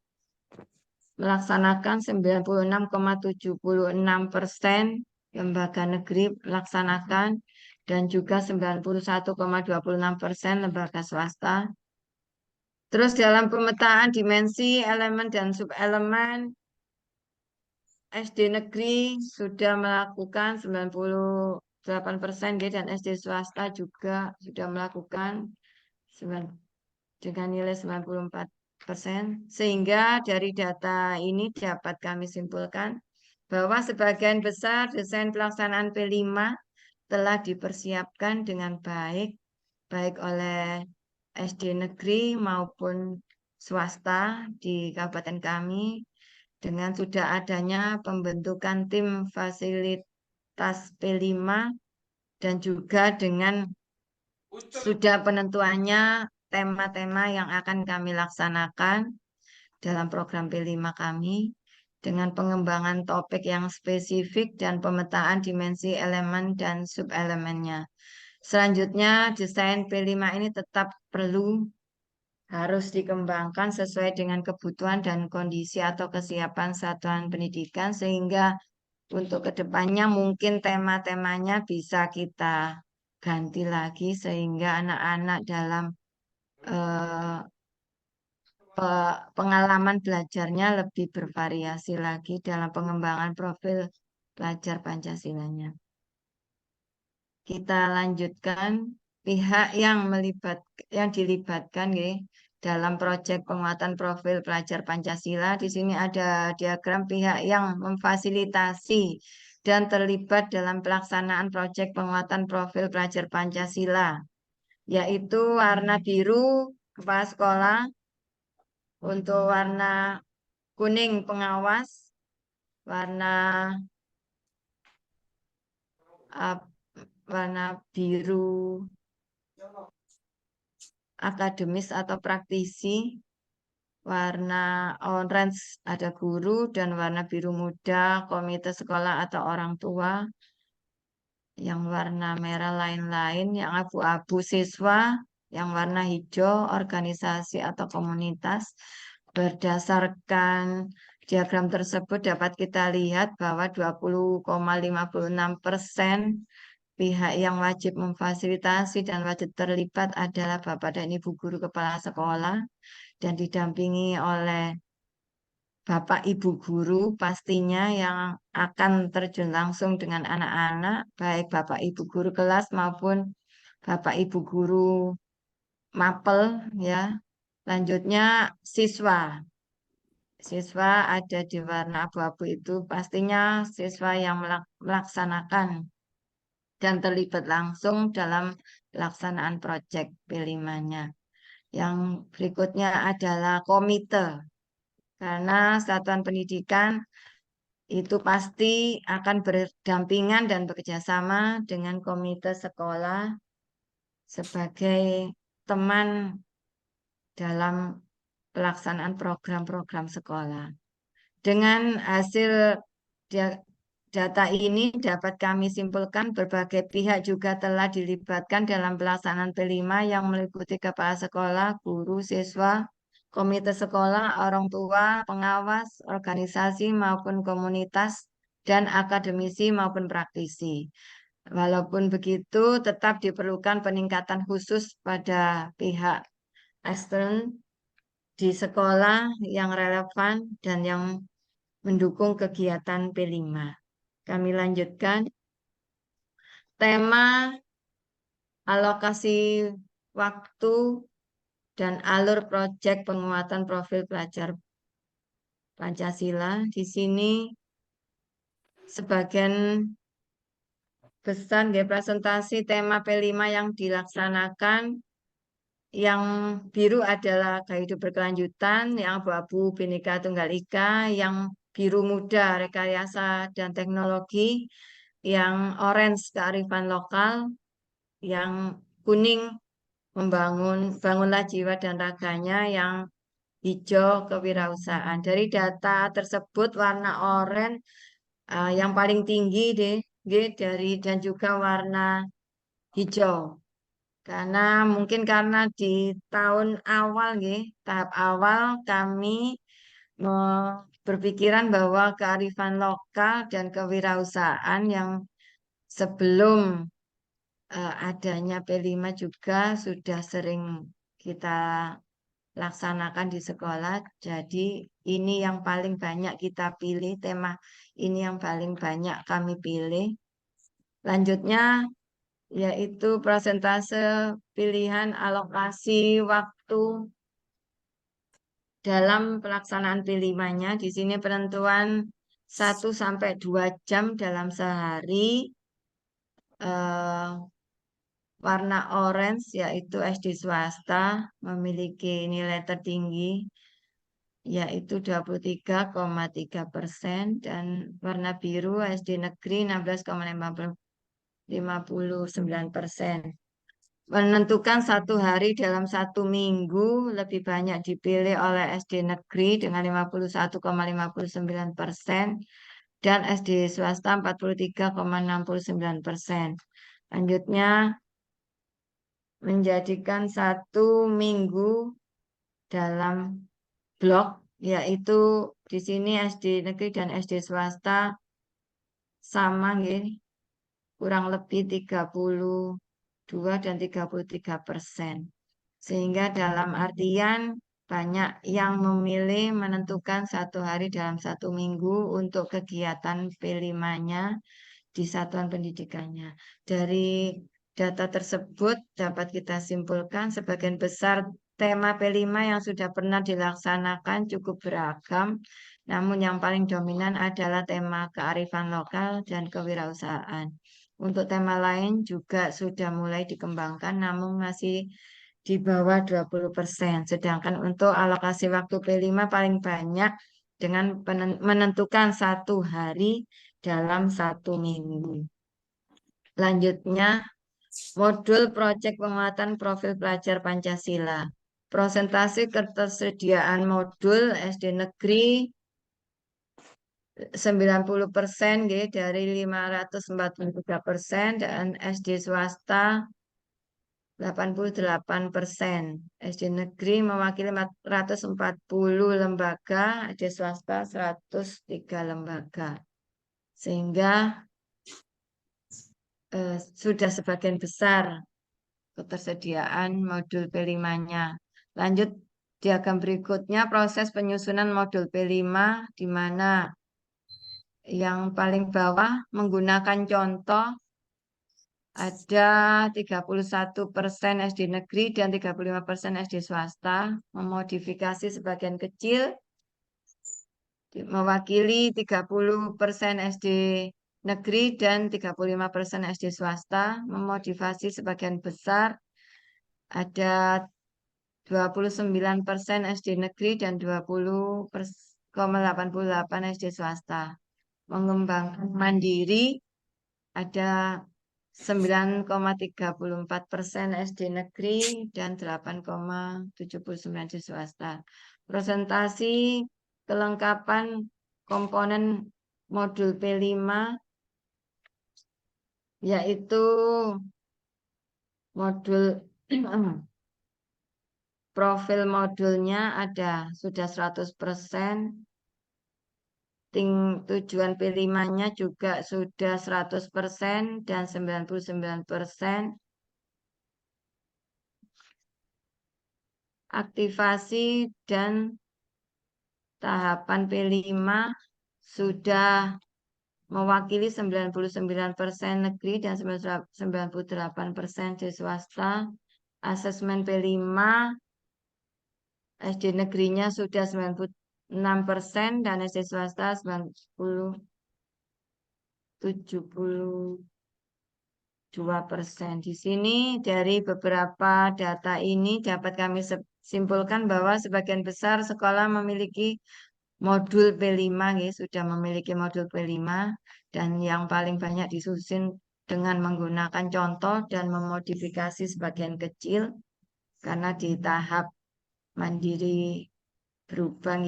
melaksanakan 96,76%, lembaga negeri melaksanakan, dan juga 91,26% lembaga swasta. Terus dalam pemetaan dimensi, elemen dan subelemen, SD negeri sudah melakukan 98%, dan SD swasta juga sudah melakukan dengan nilai 94%. Sehingga dari data ini dapat kami simpulkan bahwa sebagian besar desain pelaksanaan P5 telah dipersiapkan dengan baik oleh SD negeri maupun swasta di kabupaten kami, dengan sudah adanya pembentukan tim fasilitas P5 dan juga dengan sudah penentuannya tema-tema yang akan kami laksanakan dalam program P5 kami, dengan pengembangan topik yang spesifik dan pemetaan dimensi elemen dan subelemennya. Selanjutnya, desain P5 ini tetap harus dikembangkan sesuai dengan kebutuhan dan kondisi atau kesiapan satuan pendidikan, sehingga untuk kedepannya mungkin tema-temanya bisa kita ganti lagi sehingga anak-anak dalam pengalaman belajarnya lebih bervariasi lagi dalam pengembangan profil pelajar Pancasilanya. Kita lanjutkan pihak yang dilibatkan ya, dalam proyek penguatan profil pelajar Pancasila. Di sini ada diagram pihak yang memfasilitasi dan terlibat dalam pelaksanaan proyek penguatan profil pelajar Pancasila, yaitu warna biru kepala sekolah, untuk warna kuning pengawas, warna biru akademis atau praktisi, warna orange ada guru, dan warna biru muda komite sekolah atau orang tua, yang warna merah lain-lain, yang abu-abu siswa, yang warna hijau organisasi atau komunitas. Berdasarkan diagram tersebut dapat kita lihat bahwa 20,56% pihak yang wajib memfasilitasi dan wajib terlibat adalah Bapak dan Ibu guru kepala sekolah dan didampingi oleh Bapak Ibu guru pastinya yang akan terjun langsung dengan anak-anak, baik Bapak Ibu guru kelas maupun Bapak Ibu guru mapel ya. Lanjutnya siswa. Siswa ada di warna abu-abu itu pastinya siswa yang melaksanakan dan terlibat langsung dalam pelaksanaan proyek P5-nya. Yang berikutnya adalah komite. Karena satuan pendidikan itu pasti akan berdampingan dan bekerjasama dengan komite sekolah sebagai teman dalam pelaksanaan program-program sekolah. Dengan hasil data ini dapat kami simpulkan berbagai pihak juga telah dilibatkan dalam pelaksanaan P5 yang meliputi kepala sekolah, guru, siswa, komite sekolah, orang tua, pengawas, organisasi maupun komunitas, dan akademisi maupun praktisi. Walaupun begitu, tetap diperlukan peningkatan khusus pada pihak ekstern di sekolah yang relevan dan yang mendukung kegiatan P5. Kami lanjutkan. Tema alokasi waktu dan alur proyek penguatan profil pelajar Pancasila. Di sini sebagian besar presentasi tema P5 yang dilaksanakan. Yang biru adalah gaya hidup berkelanjutan, yang abu-abu Bhinneka Tunggal Ika, yang biru muda rekayasa dan teknologi, yang orange kearifan lokal, yang kuning bangunlah jiwa dan raganya, yang hijau kewirausahaan. Dari data tersebut warna oranye yang paling tinggi dan juga warna hijau. Karena mungkin di tahun awal tahap awal kami berpikiran bahwa kearifan lokal dan kewirausahaan yang sebelum adanya P5 juga sudah sering kita laksanakan di sekolah. Jadi ini yang paling banyak kita pilih, tema ini yang paling banyak kami pilih. Lanjutnya yaitu persentase pilihan alokasi waktu dalam pelaksanaan P5-nya. Di sini penentuan 1-2 jam dalam sehari. Warna orange yaitu SD swasta memiliki nilai tertinggi yaitu 23,3% dan warna biru SD negeri 16,59%. Menentukan satu hari dalam 1 minggu lebih banyak dipilih oleh SD negeri dengan 51,59% dan SD swasta 43,69%. Lanjutnya menjadikan 1 minggu dalam blok, yaitu di sini SD negeri dan SD swasta sama nggih, kurang lebih 32 dan 33%. Sehingga dalam artian banyak yang memilih menentukan 1 hari dalam 1 minggu untuk kegiatan P5-nya di satuan pendidikannya. Dari data tersebut dapat kita simpulkan sebagian besar tema P5 yang sudah pernah dilaksanakan cukup beragam, namun yang paling dominan adalah tema kearifan lokal dan kewirausahaan. Untuk tema lain juga sudah mulai dikembangkan, namun masih di bawah 20%. Sedangkan untuk alokasi waktu P5 paling banyak dengan menentukan 1 hari dalam 1 minggu. Lanjutnya, modul proyek penguatan profil pelajar Pancasila. Prosentase ketersediaan modul SD negeri 90% dari 543% dan SD swasta 88%. SD negeri mewakili 440 lembaga, SD swasta 103 lembaga. Sehingga sudah sebagian besar ketersediaan modul P5-nya. Lanjut diagram berikutnya proses penyusunan modul P5 di mana yang paling bawah menggunakan contoh ada 31% SD negeri dan 35% SD swasta, memodifikasi sebagian kecil, mewakili 30% SD negeri dan 35% SD swasta, memodifikasi sebagian besar, ada 29% SD negeri dan 20,88 SD swasta. Mengembangkan mandiri ada 9,34% SD negeri dan 8,79 SD swasta. Presentasi kelengkapan komponen modul P5 yaitu modul profil modulnya ada sudah 100%. Tujuan P5-nya juga sudah 100% dan 99%. Aktivasi dan tahapan P5 sudah mewakili 99% negeri dan 98% di swasta. Asesmen P5 SD negerinya sudah 96% dan SD swasta 72%. Di sini dari beberapa data ini dapat kami simpulkan bahwa sebagian besar sekolah memiliki modul P5, sudah memiliki modul P5 dan yang paling banyak disusun dengan menggunakan contoh dan memodifikasi sebagian kecil karena di tahap mandiri berubah.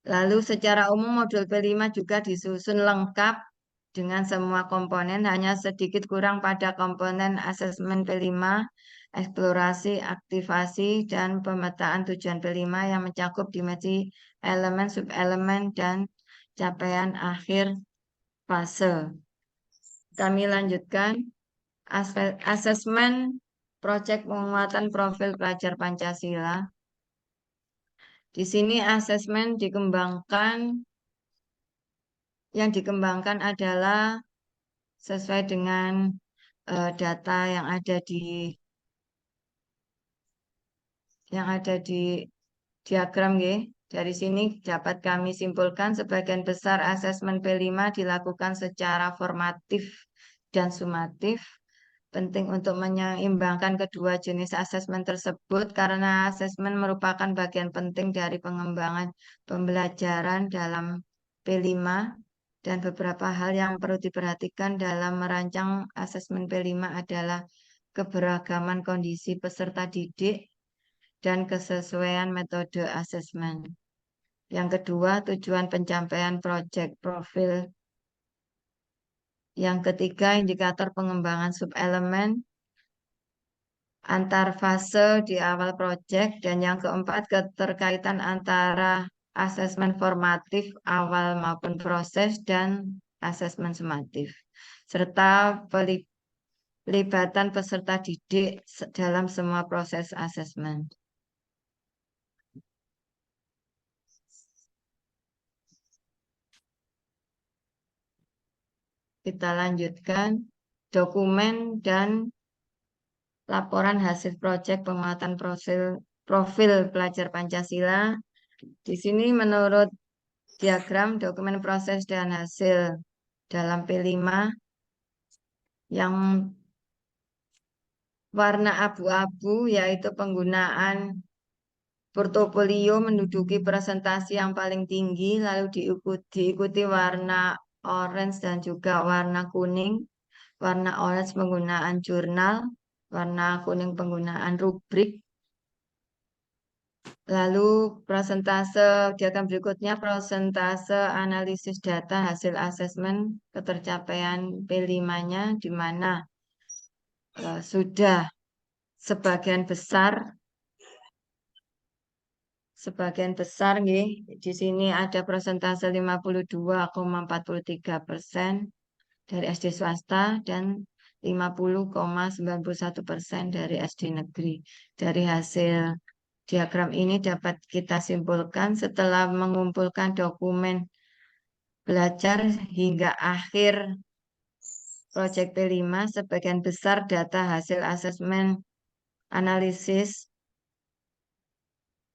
Lalu secara umum modul P5 juga disusun lengkap dengan semua komponen, hanya sedikit kurang pada komponen asesmen P5, eksplorasi, aktivasi, dan pemetaan tujuan P5 yang mencakup dimensi elemen, subelemen, dan capaian akhir fase. Kami lanjutkan asesmen proyek penguatan profil pelajar Pancasila. Di sini asesmen yang dikembangkan adalah sesuai dengan data yang ada di diagram. Dari sini dapat kami simpulkan sebagian besar asesmen P5 dilakukan secara formatif dan sumatif. Penting untuk menyeimbangkan kedua jenis asesmen tersebut karena asesmen merupakan bagian penting dari pengembangan pembelajaran dalam P5 dan beberapa hal yang perlu diperhatikan dalam merancang asesmen P5 adalah keberagaman kondisi peserta didik dan kesesuaian metode asesmen. Yang kedua, tujuan pencapaian proyek profil. Yang ketiga, indikator pengembangan subelemen antar fase di awal proyek. Dan yang keempat, keterkaitan antara asesmen formatif awal maupun proses, dan asesmen sumatif, serta pelibatan peserta didik dalam semua proses asesmen. Kita lanjutkan dokumen dan laporan hasil proyek penguatan profil pelajar Pancasila. Di sini menurut diagram dokumen proses dan hasil dalam P5 yang warna abu-abu yaitu penggunaan portofolio menduduki presentasi yang paling tinggi, lalu diikuti warna orange dan juga warna kuning. Warna orange penggunaan jurnal, warna kuning penggunaan rubrik. Lalu diagram berikutnya prosentase analisis data hasil asesmen ketercapaian P5-nya, di mana sudah sebagian besar nih. Di sini ada persentase 52,43% dari SD swasta dan 50,91% dari SD negeri. Dari hasil diagram ini dapat kita simpulkan setelah mengumpulkan dokumen belajar hingga akhir proyek P5, sebagian besar data hasil asesmen analisis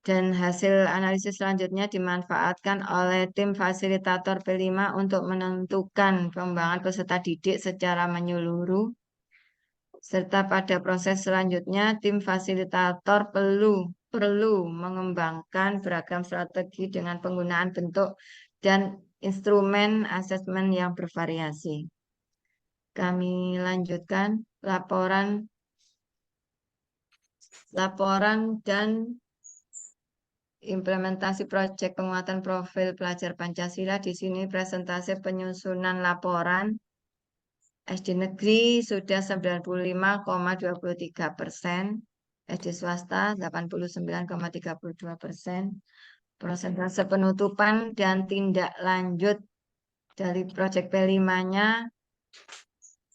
dan hasil analisis selanjutnya dimanfaatkan oleh tim fasilitator P5 untuk menentukan pengembangan peserta didik secara menyeluruh. Serta pada proses selanjutnya, tim fasilitator perlu mengembangkan beragam strategi dengan penggunaan bentuk dan instrumen asesmen yang bervariasi. Kami lanjutkan laporan dan implementasi proyek penguatan profil pelajar Pancasila. Di sini presentasi penyusunan laporan. SD negeri sudah 95,23%, SD swasta 89,32%. Persentase penutupan dan tindak lanjut dari proyek P5-nya.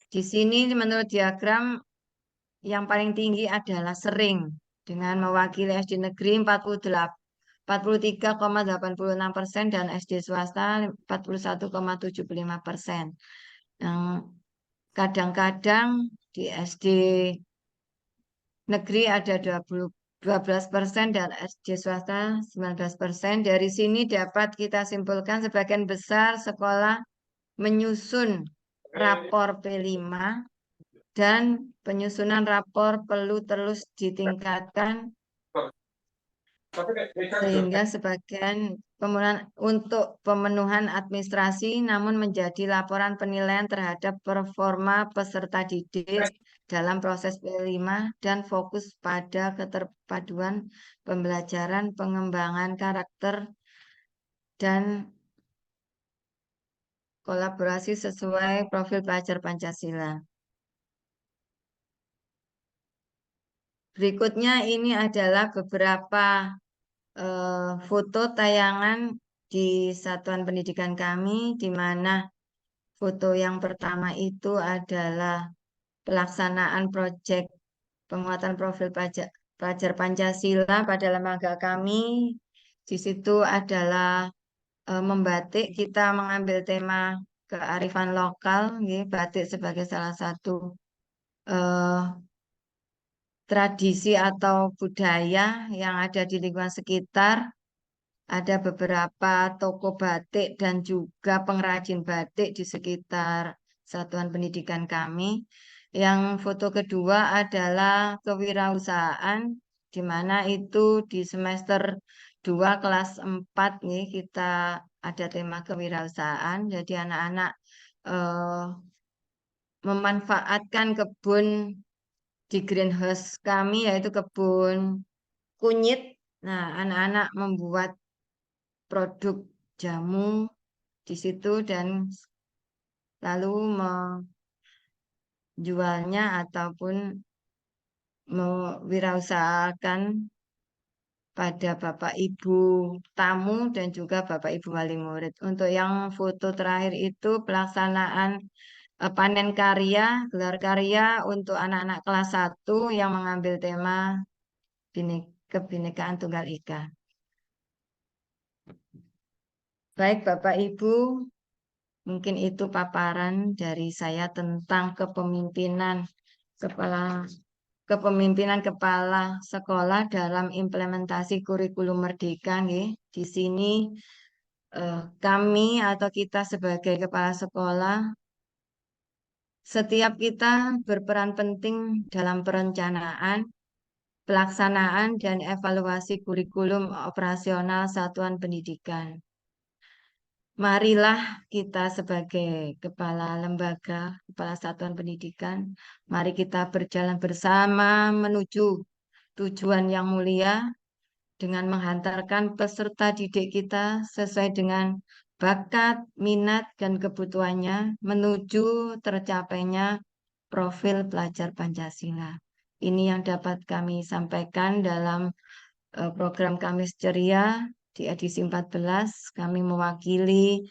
Di sini menurut diagram yang paling tinggi adalah sering dengan mewakili SD negeri 43,86% dan SD swasta 41,75%. Kadang-kadang di SD negeri ada 12% dan SD swasta 19%. Dari sini dapat kita simpulkan sebagian besar sekolah menyusun rapor P5 dan penyusunan rapor perlu terus ditingkatkan sehingga sebagian untuk pemenuhan administrasi namun menjadi laporan penilaian terhadap performa peserta didik dalam proses P5 dan fokus pada keterpaduan pembelajaran, pengembangan karakter, dan kolaborasi sesuai profil pelajar Pancasila. Berikutnya ini adalah beberapa foto tayangan di satuan pendidikan kami, di mana foto yang pertama itu adalah pelaksanaan proyek penguatan profil pelajar Pancasila pada lembaga kami. Di situ adalah membatik, kita mengambil tema kearifan lokal, batik sebagai salah satu tradisi atau budaya yang ada di lingkungan sekitar. Ada beberapa toko batik dan juga pengrajin batik di sekitar satuan pendidikan kami. Yang foto kedua adalah kewirausahaan, di mana itu di semester 2 kelas 4 nih kita ada tema kewirausahaan. Jadi anak-anak memanfaatkan kebun di greenhouse kami, yaitu kebun kunyit. Nah, anak-anak membuat produk jamu di situ dan lalu menjualnya ataupun mewirausahakan pada Bapak Ibu tamu dan juga Bapak Ibu wali murid. Untuk yang foto terakhir itu pelaksanaan panen karya, gelar karya untuk anak-anak kelas 1 yang mengambil tema Kebinekaan Tunggal Ika. Baik Bapak Ibu, mungkin itu paparan dari saya tentang kepemimpinan kepala sekolah dalam implementasi kurikulum Merdeka. Nggih. Di sini kami atau kita sebagai kepala sekolah, setiap kita berperan penting dalam perencanaan, pelaksanaan, dan evaluasi kurikulum operasional satuan pendidikan. Marilah kita sebagai kepala lembaga, kepala satuan pendidikan, mari kita berjalan bersama menuju tujuan yang mulia dengan menghantarkan peserta didik kita sesuai dengan bakat, minat, dan kebutuhannya menuju tercapainya profil pelajar Pancasila. Ini yang dapat kami sampaikan dalam program Kamis Ceria di edisi 14. Kami mewakili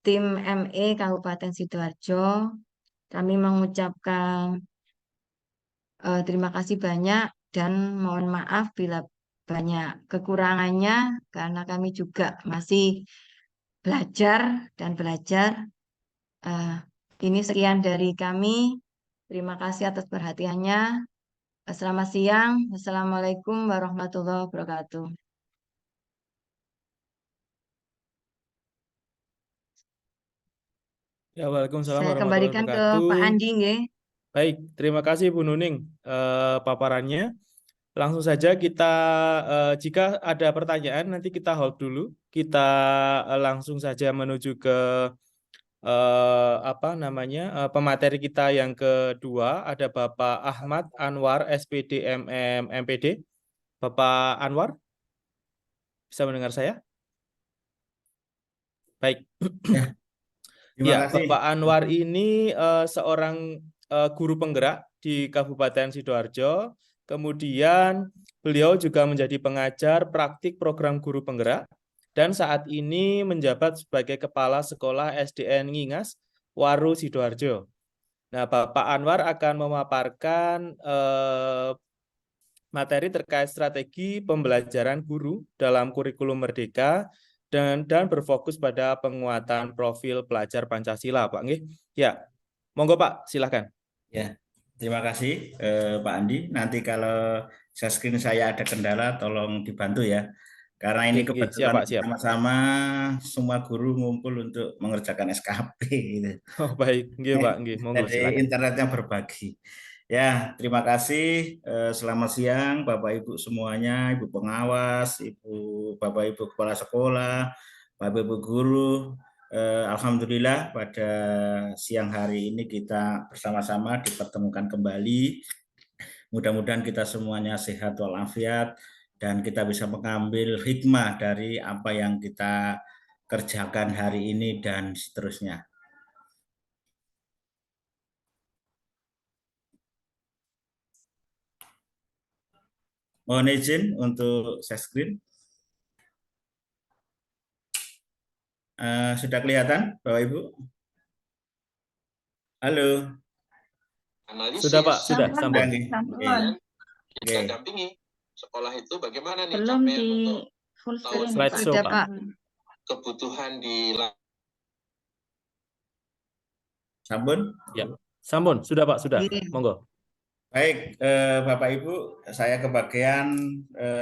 tim ME Kabupaten Sidoarjo. Kami mengucapkan terima kasih banyak dan mohon maaf bila banyak kekurangannya karena kami juga masih belajar dan belajar. Ini sekian dari kami. Terima kasih atas perhatiannya. Selamat siang. Assalamualaikum warahmatullahi wabarakatuh. Ya, waalaikumsalam Saya warahmatullahi kembalikan ke wabarakatuh. Pak Andi, nggih. Baik, terima kasih Bu Nuning paparannya. Langsung saja kita, jika ada pertanyaan nanti kita hold dulu. Kita langsung saja menuju ke pemateri kita yang kedua. Ada Bapak Ahmad Anwar, SPD MM MPD. Bapak Anwar, bisa mendengar saya? Baik. Terima Ya, kasih. Bapak Anwar ini seorang guru penggerak di Kabupaten Sidoarjo. Kemudian beliau juga menjadi pengajar praktik program guru penggerak dan saat ini menjabat sebagai Kepala Sekolah SDN Ngingas, Waru, Sidoarjo. Nah, Bapak Anwar akan memaparkan materi terkait strategi pembelajaran guru dalam kurikulum Merdeka dan berfokus pada penguatan profil pelajar Pancasila, Pak. Nggih. Ya, monggo Pak, silakan. Ya, terima kasih Pak Andi. Nanti kalau screen saya ada kendala, tolong dibantu ya. Karena ini kebetulan siap. sama-sama semua guru ngumpul untuk mengerjakan SKP gitu. Oh, baik, nggih Pak, nggih, monggo Jadi silakan. internetnya berbagi. Ya, terima kasih. Selamat siang Bapak Ibu semuanya, Ibu pengawas, Bapak Ibu kepala sekolah, Bapak Ibu guru. Alhamdulillah pada siang hari ini kita bersama-sama dipertemukan kembali. Mudah-mudahan kita semuanya sehat walafiat dan kita bisa mengambil hikmah dari apa yang kita kerjakan hari ini dan seterusnya. Mohon izin untuk share screen. Sudah kelihatan Bapak Ibu? Halo. Analisis. Sudah Pak, sudah sambung. Kita dampingi sekolah itu bagaimana nih Belum capaian di untuk full tahun screen, slideshow, sudah Pak. Pak. Kebutuhan di Sampun? Ya, sampun, sudah Pak, sudah. Iya. Monggo. Baik, Bapak Ibu, saya kebagian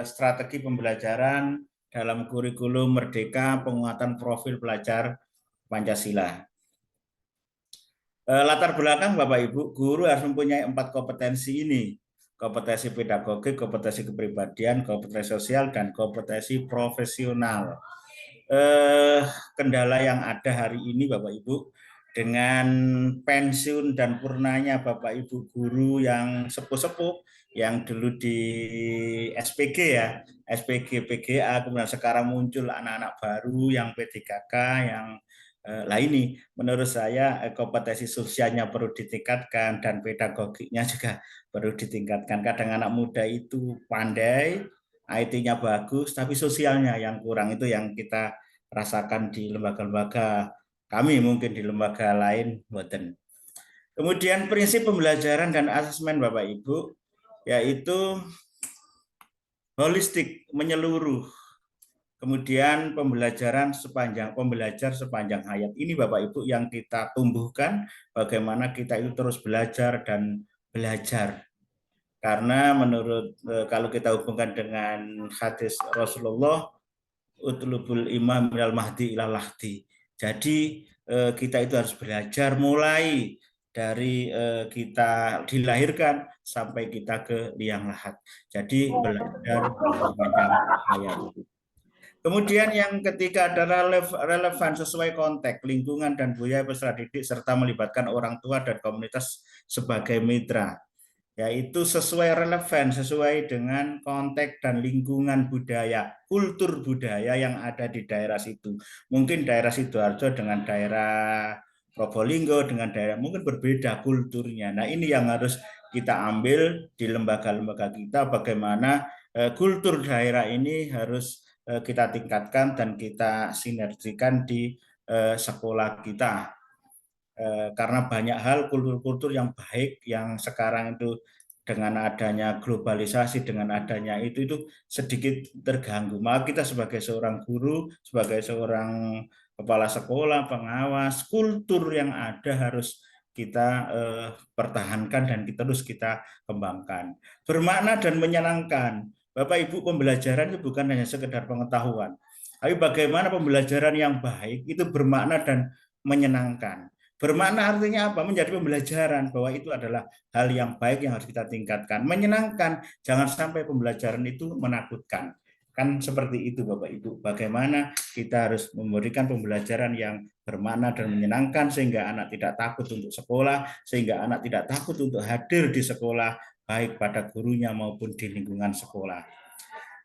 strategi pembelajaran dalam kurikulum Merdeka penguatan profil pelajar Pancasila. Latar belakang Bapak Ibu, guru harus mempunyai 4 kompetensi ini. Kompetensi pedagogik, kompetensi kepribadian, kompetensi sosial, dan kompetensi profesional. Kendala yang ada hari ini Bapak Ibu, dengan pensiun dan purnanya Bapak Ibu guru yang sepuh-sepuh, yang dulu di SPG ya, SPG, PGA, kemudian sekarang muncul anak-anak baru yang P3K, yang ini menurut saya kompetensi sosialnya perlu ditingkatkan dan pedagogiknya juga perlu ditingkatkan. Kadang anak muda itu pandai, IT-nya bagus, tapi sosialnya yang kurang. Itu yang kita rasakan di lembaga-lembaga kami, mungkin di lembaga lain mboten. Kemudian prinsip pembelajaran dan asesmen Bapak Ibu, yaitu holistik, menyeluruh. Kemudian pembelajar sepanjang hayat. Ini Bapak Ibu yang kita tumbuhkan, bagaimana kita itu terus belajar dan belajar. Karena menurut kalau kita hubungkan dengan hadis Rasulullah, utlubul imam minal mahdi ilal lahdi. Jadi kita itu harus belajar mulai dari kita dilahirkan sampai kita ke liang lahat. Jadi belajar sepanjang hayat. Kemudian yang ketiga adalah relevan sesuai konteks, lingkungan dan budaya peserta didik serta melibatkan orang tua dan komunitas sebagai mitra. Yaitu sesuai relevan, sesuai dengan konteks dan lingkungan budaya, kultur budaya yang ada di daerah situ. Mungkin daerah Sidoarjo dengan daerah Probolinggo dengan daerah mungkin berbeda kulturnya. Nah, ini yang harus kita ambil di lembaga-lembaga kita, bagaimana kultur daerah ini harus kita tingkatkan dan kita sinergikan di sekolah kita. Karena banyak hal kultur-kultur yang baik yang sekarang itu dengan adanya globalisasi, dengan adanya itu sedikit terganggu. Maka kita sebagai seorang guru, sebagai seorang kepala sekolah, pengawas, kultur yang ada harus kita pertahankan dan terus kita kembangkan. Bermakna dan menyenangkan. Bapak Ibu, pembelajaran itu bukan hanya sekedar pengetahuan, tapi bagaimana pembelajaran yang baik itu bermakna dan menyenangkan. Bermakna artinya apa? Menjadi pembelajaran bahwa itu adalah hal yang baik yang harus kita tingkatkan. Menyenangkan, jangan sampai pembelajaran itu menakutkan. Kan seperti itu Bapak Ibu. Bagaimana kita harus memberikan pembelajaran yang bermakna dan menyenangkan sehingga anak tidak takut untuk sekolah, sehingga anak tidak takut untuk hadir di sekolah, baik pada gurunya maupun di lingkungan sekolah.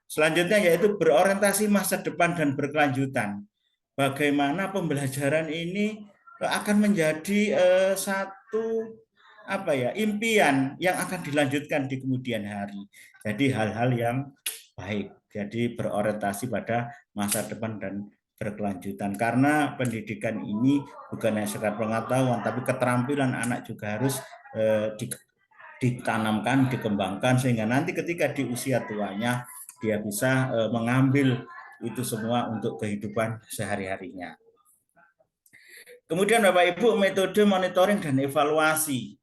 Selanjutnya yaitu berorientasi masa depan dan berkelanjutan. Bagaimana pembelajaran ini akan menjadi satu impian yang akan dilanjutkan di kemudian hari. Jadi hal-hal yang baik. Jadi berorientasi pada masa depan dan berkelanjutan. Karena pendidikan ini bukan hanya sekedar pengetahuan, tapi keterampilan anak juga harus ditanamkan, dikembangkan sehingga nanti ketika di usia tuanya dia bisa mengambil itu semua untuk kehidupan sehari-harinya. Kemudian Bapak Ibu, metode monitoring dan evaluasi.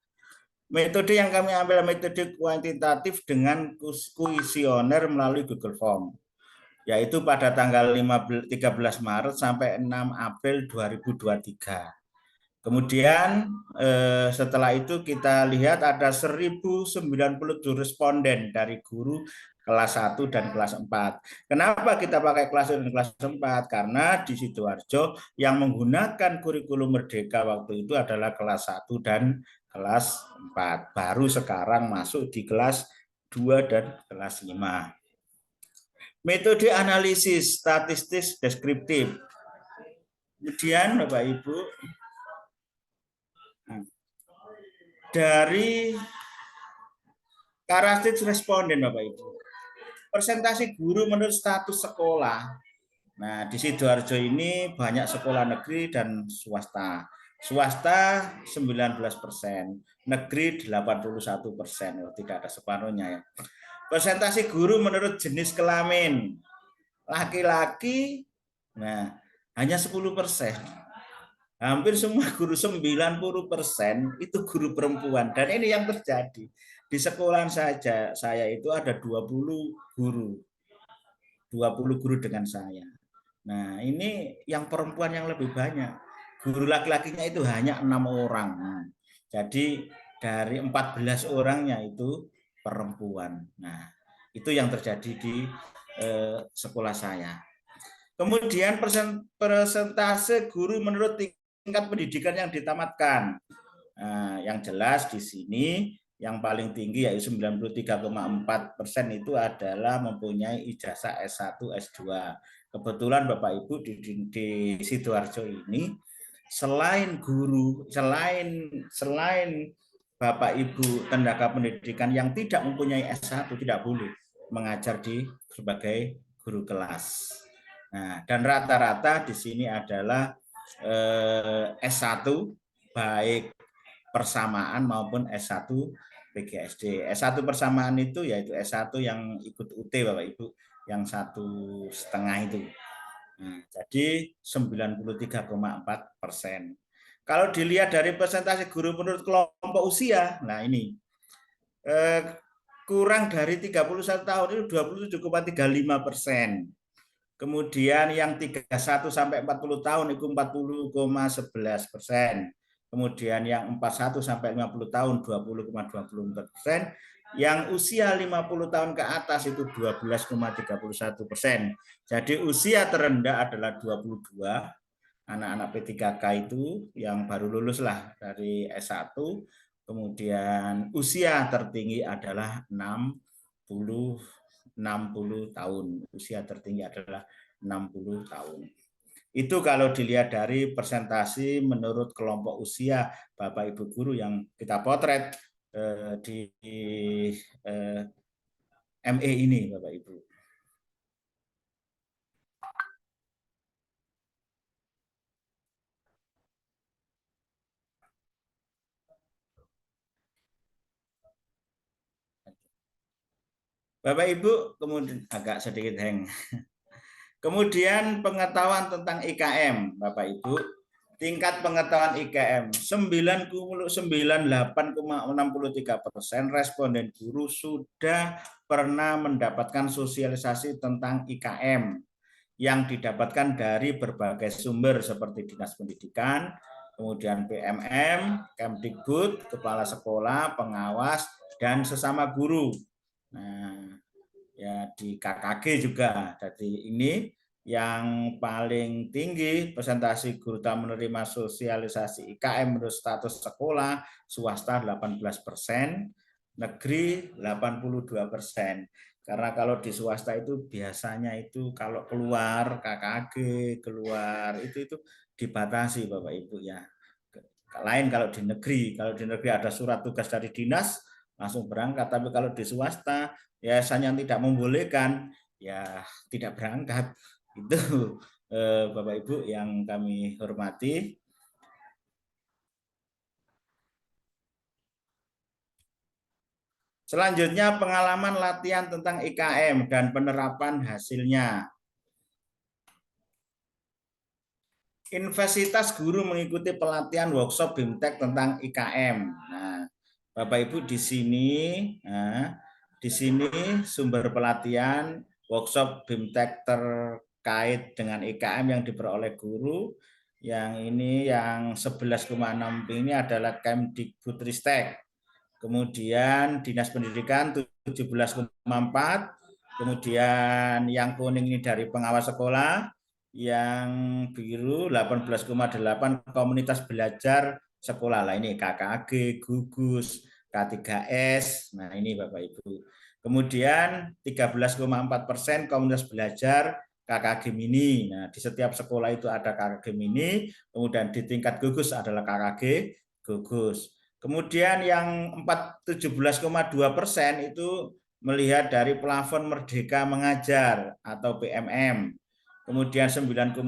Metode yang kami ambil metode kuantitatif dengan kuesioner melalui Google Form, yaitu pada tanggal 13 Maret sampai 6 April 2023. Kemudian setelah itu kita lihat ada 1097 responden dari guru kelas 1 dan kelas 4. Kenapa kita pakai kelas 1 dan kelas 4? Karena di Sidoarjo yang menggunakan kurikulum Merdeka waktu itu adalah kelas 1 dan kelas 4. Baru sekarang masuk di kelas 2 dan kelas 5. Metode analisis statistik deskriptif. Kemudian Bapak Ibu, dari karakteristik responden Bapak Ibu, persentase guru menurut status sekolah. Nah, di Sidoarjo ini banyak sekolah negeri dan swasta. Swasta 19%, negeri 81%, tidak ada separuhnya ya. Persentase guru menurut jenis kelamin. Laki-laki nah hanya 10%. Hampir semua guru 90% itu guru perempuan, dan ini yang terjadi di sekolahan saja. Saya itu ada 20 guru dengan saya. Nah, ini yang perempuan yang lebih banyak. Guru laki-lakinya itu hanya 6 orang. Jadi dari 14 orangnya itu perempuan. Nah, itu yang terjadi di sekolah saya. Kemudian persentase guru menurut tingkat pendidikan yang ditamatkan. Nah, yang jelas di sini yang paling tinggi yaitu 93,4% itu adalah mempunyai ijazah S1, S2. Kebetulan Bapak Ibu di Sidoarjo ini selain guru, selain Bapak Ibu tenaga pendidikan yang tidak mempunyai S1 tidak boleh. mengajar sebagai guru kelas. Nah, dan rata-rata di sini adalah S1 baik persamaan maupun S1 PGSD. S1 persamaan itu yaitu S1 yang ikut UT Bapak Ibu, yang 1,5 itu. Nah, jadi 93,4%. Kalau dilihat dari persentase guru menurut kelompok usia, nah ini kurang dari 31 tahun itu 27,35%. Kemudian yang 31 sampai 40 tahun itu 40,11%. Kemudian yang 41 sampai 50 tahun 20,24%. Yang usia 50 tahun ke atas itu 12,31%. Jadi usia terendah adalah 22. Anak-anak P3K itu yang baru lulus lah dari S1. Kemudian usia tertinggi adalah 60 tahun. Usia tertinggi adalah 60 tahun. Itu kalau dilihat dari presentasi menurut kelompok usia Bapak Ibu guru yang kita potret di ME ini Bapak Ibu. Bapak Ibu, kemudian agak sedikit hang. Kemudian pengetahuan tentang IKM, Bapak Ibu. Tingkat pengetahuan IKM 98,63% responden guru sudah pernah mendapatkan sosialisasi tentang IKM yang didapatkan dari berbagai sumber seperti Dinas Pendidikan, kemudian PMM, Kemdikbud, kepala sekolah, pengawas, dan sesama guru. Nah, ya di KKG juga. Jadi ini yang paling tinggi presentasi guru tak menerima sosialisasi IKM menurut status sekolah swasta 18%, negeri 82%. Karena kalau di swasta itu biasanya itu kalau keluar KKG, keluar itu dibatasi Bapak Ibu ya. Lain kalau di negeri ada surat tugas dari dinas langsung berangkat, tapi kalau di swasta yayasan yang tidak membolehkan ya tidak berangkat. Itu Bapak Ibu yang kami hormati. Selanjutnya pengalaman latihan tentang IKM dan penerapan hasilnya. Universitas guru mengikuti pelatihan workshop BIMTEK tentang IKM. Nah, Bapak Ibu di sini sumber pelatihan workshop BIMTEK terkait dengan IKM yang diperoleh guru. Yang ini yang 11,6 ini adalah Kemdikbudristek. Kemudian Dinas Pendidikan 17,4. Kemudian yang kuning ini dari pengawas sekolah. Yang biru 18,8 komunitas belajar sekolah lah, ini KKG, Gugus, K3S. Nah ini Bapak Ibu. Kemudian 13,4% komunitas belajar KKG Mini. Nah di setiap sekolah itu ada KKG Mini. Kemudian di tingkat Gugus adalah KKG Gugus. Kemudian yang 17,2% itu melihat dari plafon Merdeka Mengajar atau PMM. Kemudian 9,4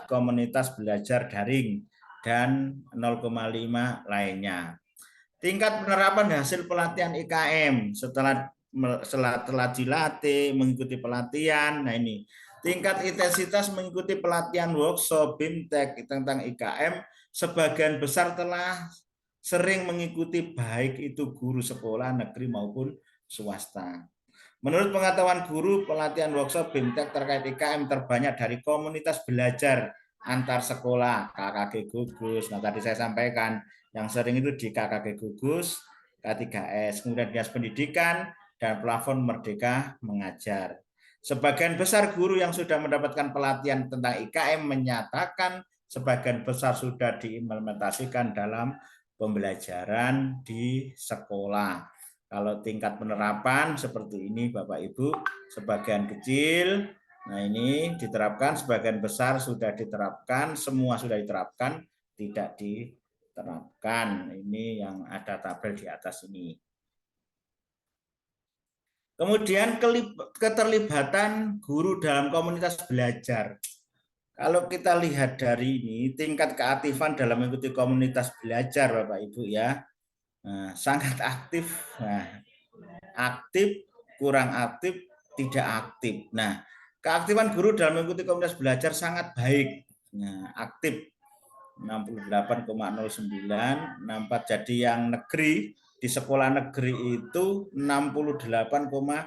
komunitas belajar daring dan 0,5 lainnya. Tingkat penerapan hasil pelatihan IKM setelah dilatih, mengikuti pelatihan. Nah ini tingkat intensitas mengikuti pelatihan workshop BIMTEK tentang IKM sebagian besar telah sering mengikuti baik itu guru sekolah negeri maupun swasta. Menurut pengetahuan guru, pelatihan workshop BIMTEK terkait IKM terbanyak dari komunitas belajar antar sekolah, KKG Gugus. Nah, tadi saya sampaikan yang sering itu di KKG Gugus, K3S, kemudian Dinas Pendidikan, dan plafon Merdeka Mengajar. Sebagian besar guru yang sudah mendapatkan pelatihan tentang IKM menyatakan sebagian besar sudah diimplementasikan dalam pembelajaran di sekolah. Kalau tingkat penerapan seperti ini Bapak Ibu, sebagian kecil, nah ini diterapkan, sebagian besar sudah diterapkan, semua sudah diterapkan, tidak diterapkan. Ini yang ada tabel di atas ini. Kemudian keterlibatan guru dalam komunitas belajar. Kalau kita lihat dari ini, tingkat keaktifan dalam mengikuti komunitas belajar, Bapak Ibu ya, sangat aktif. Nah, aktif, kurang aktif, tidak aktif. Nah, keaktifan guru dalam mengikuti komunitas belajar sangat baik. Nah, aktif 68,09, nampak jadi yang negeri di sekolah negeri itu 68,09.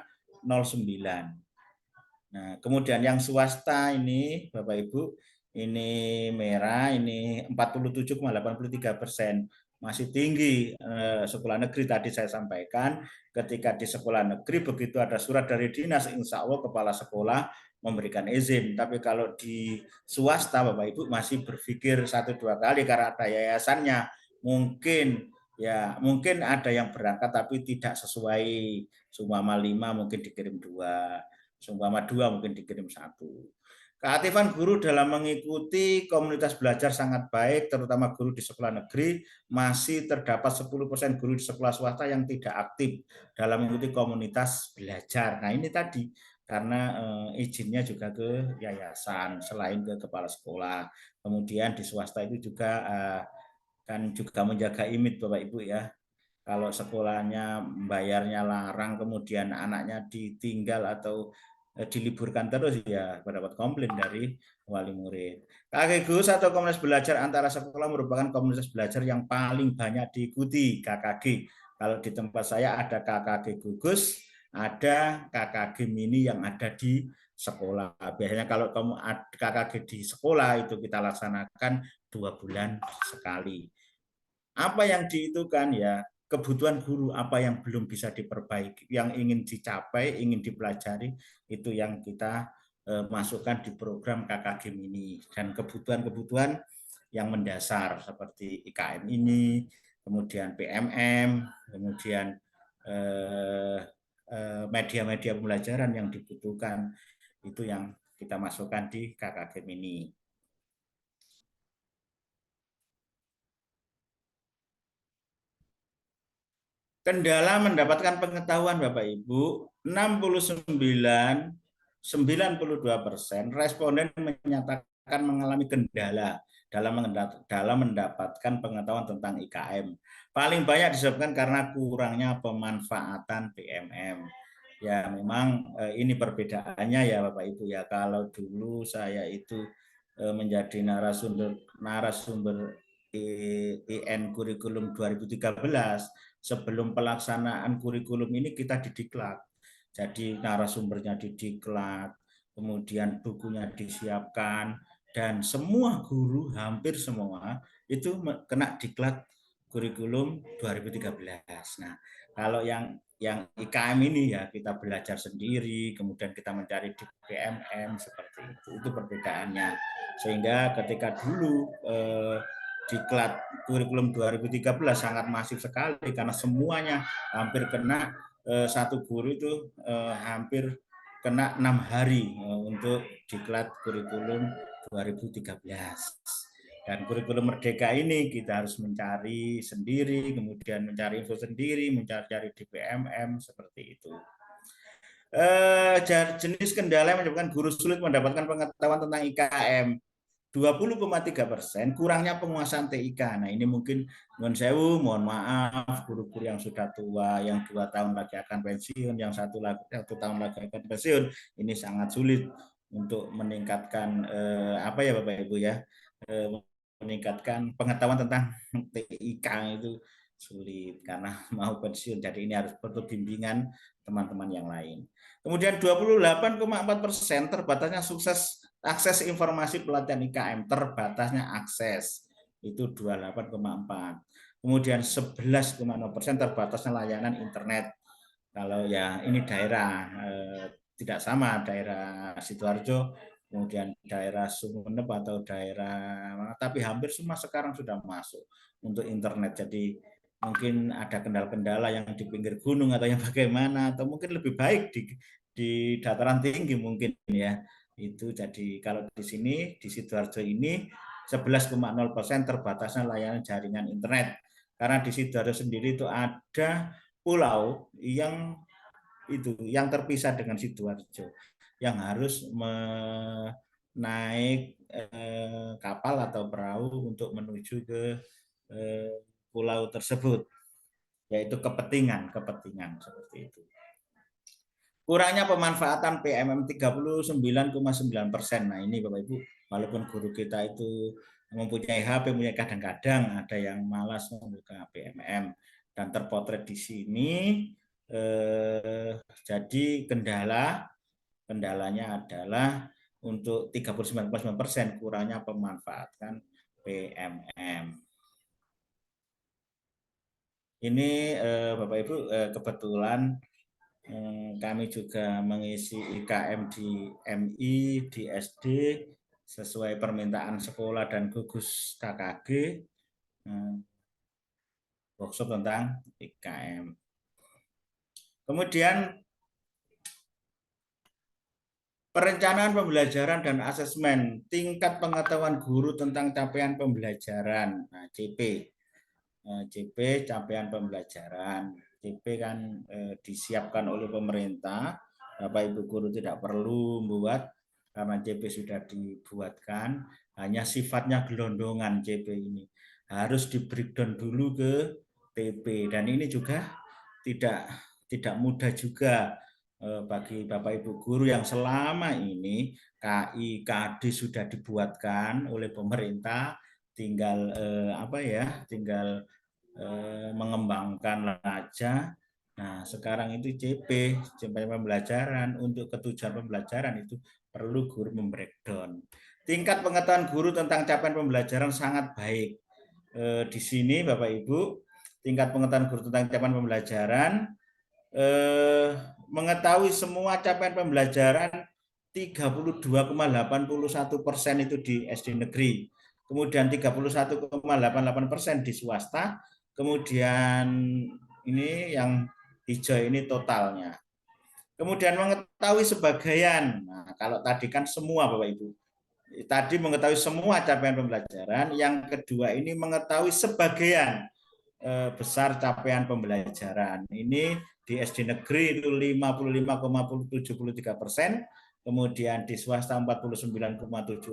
Nah, kemudian yang swasta ini Bapak Ibu, ini merah, ini 47,83%. Masih tinggi. Sekolah negeri tadi saya sampaikan, ketika di sekolah negeri begitu ada surat dari dinas, insya Allah kepala sekolah memberikan izin. Tapi kalau di swasta Bapak Ibu masih berpikir 1-2 kali karena ada yayasannya. Mungkin ada yang berangkat tapi tidak sesuai, seumpama 5 mungkin dikirim 2. Seumpama 2 mungkin dikirim 1. Keaktifan guru dalam mengikuti komunitas belajar sangat baik, terutama guru di sekolah negeri. Masih terdapat 10% guru di sekolah swasta yang tidak aktif dalam mengikuti komunitas belajar. Nah ini tadi, karena izinnya juga ke yayasan, selain ke kepala sekolah. Kemudian di swasta itu juga kan juga menjaga image Bapak Ibu ya. Kalau sekolahnya bayarnya larang, kemudian anaknya ditinggal atau diliburkan terus, ya mendapat komplain dari wali murid. KKG atau komunitas belajar antara sekolah merupakan komunitas belajar yang paling banyak diikuti, KKG. Kalau di tempat saya ada KKG gugus, ada KKG mini yang ada di sekolah. Biasanya kalau KKG di sekolah itu kita laksanakan 2 bulan sekali. Apa yang diitukan ya, kebutuhan guru, apa yang belum bisa diperbaiki, yang ingin dicapai, ingin dipelajari, itu yang kita masukkan di program KKG Mini. Dan kebutuhan-kebutuhan yang mendasar seperti IKM ini, kemudian PMM, kemudian media-media pembelajaran yang dibutuhkan, itu yang kita masukkan di KKG Mini. Kendala mendapatkan pengetahuan Bapak Ibu, 69,92% responden menyatakan mengalami kendala dalam mendapatkan pengetahuan tentang IKM. Paling banyak disebabkan karena kurangnya pemanfaatan PMM. Ya memang ini perbedaannya ya Bapak Ibu ya. Kalau dulu saya itu menjadi narasumber IN kurikulum 2013, sebelum pelaksanaan kurikulum ini kita didiklat. Jadi narasumbernya didiklat, kemudian bukunya disiapkan, dan semua guru, hampir semua, itu kena diklat kurikulum 2013. Nah, kalau yang IKM ini ya kita belajar sendiri, kemudian kita mencari di PMM seperti itu. Itu perbedaannya. Sehingga ketika dulu diklat kurikulum 2013 sangat masif sekali karena semuanya hampir kena, satu guru itu hampir kena 6 hari untuk diklat kurikulum 2013. Dan kurikulum merdeka ini kita harus mencari sendiri, kemudian mencari info sendiri, mencari di PMM seperti itu. Jenis kendala yang menyebabkan guru sulit mendapatkan pengetahuan tentang IKM. 20,3% kurangnya penguasaan TIK. Nah ini mungkin mohon maaf guru-guru yang sudah tua, yang 2 tahun lagi akan pensiun, yang 1 tahun lagi akan pensiun, ini sangat sulit untuk meningkatkan apa ya Bapak Ibu ya, meningkatkan pengetahuan tentang TIK itu sulit karena mau pensiun. Jadi ini harus perlu bimbingan teman-teman yang lain. Kemudian 28,4% terbatasnya akses informasi pelatihan IKM, terbatasnya akses itu 28,4. Kemudian 11,0% terbatasnya layanan internet. Kalau ya ini daerah tidak sama, daerah Sidoarjo, kemudian daerah Sumeneb atau daerah, tapi hampir semua sekarang sudah masuk untuk internet. Jadi mungkin ada kendala-kendala yang di pinggir gunung atau yang bagaimana, atau mungkin lebih baik di dataran tinggi mungkin ya. Itu jadi kalau di sini di Sidoarjo ini 11,0% terbatasnya layanan jaringan internet. Karena di Sidoarjo sendiri itu ada pulau yang itu yang terpisah dengan Sidoarjo, yang harus naik kapal atau perahu untuk menuju ke pulau tersebut, yaitu kepentingan seperti itu. Kurangnya pemanfaatan PMM 39,9%. Nah ini Bapak Ibu, walaupun guru kita itu mempunyai HP, kadang-kadang ada yang malas membuka PMM dan terpotret di sini. Jadi kendalanya adalah untuk 39,9% kurangnya pemanfaatan PMM. Ini Bapak Ibu kebetulan kami juga mengisi IKM di MI, di SD, sesuai permintaan sekolah dan gugus KKG, workshop tentang IKM. Kemudian perencanaan pembelajaran dan asesmen, tingkat pengetahuan guru tentang capaian pembelajaran, nah, CP, capaian pembelajaran. CP kan disiapkan oleh pemerintah, Bapak Ibu guru tidak perlu membuat karena CP sudah dibuatkan, hanya sifatnya gelondongan CP ini. Harus di breakdown dulu ke TP, dan ini juga tidak mudah juga bagi Bapak Ibu guru yang selama ini KI, KD sudah dibuatkan oleh pemerintah, tinggal tinggal mengembangkan saja. Nah, sekarang itu CP, capaian pembelajaran, untuk ketujuan pembelajaran itu perlu guru membreakdown. Tingkat pengetahuan guru tentang capaian pembelajaran sangat baik. Di sini Bapak Ibu, tingkat pengetahuan guru tentang capaian pembelajaran, mengetahui semua capaian pembelajaran 32,81% itu di SD negeri. Kemudian 31,88% di swasta. Kemudian ini yang hijau ini totalnya. Kemudian mengetahui sebagian. Nah, kalau tadi kan semua Bapak Ibu. Tadi mengetahui semua capaian pembelajaran. Yang kedua ini mengetahui sebagian besar capaian pembelajaran. Ini di SD negeri itu 55,73%. Kemudian di swasta 49,76%.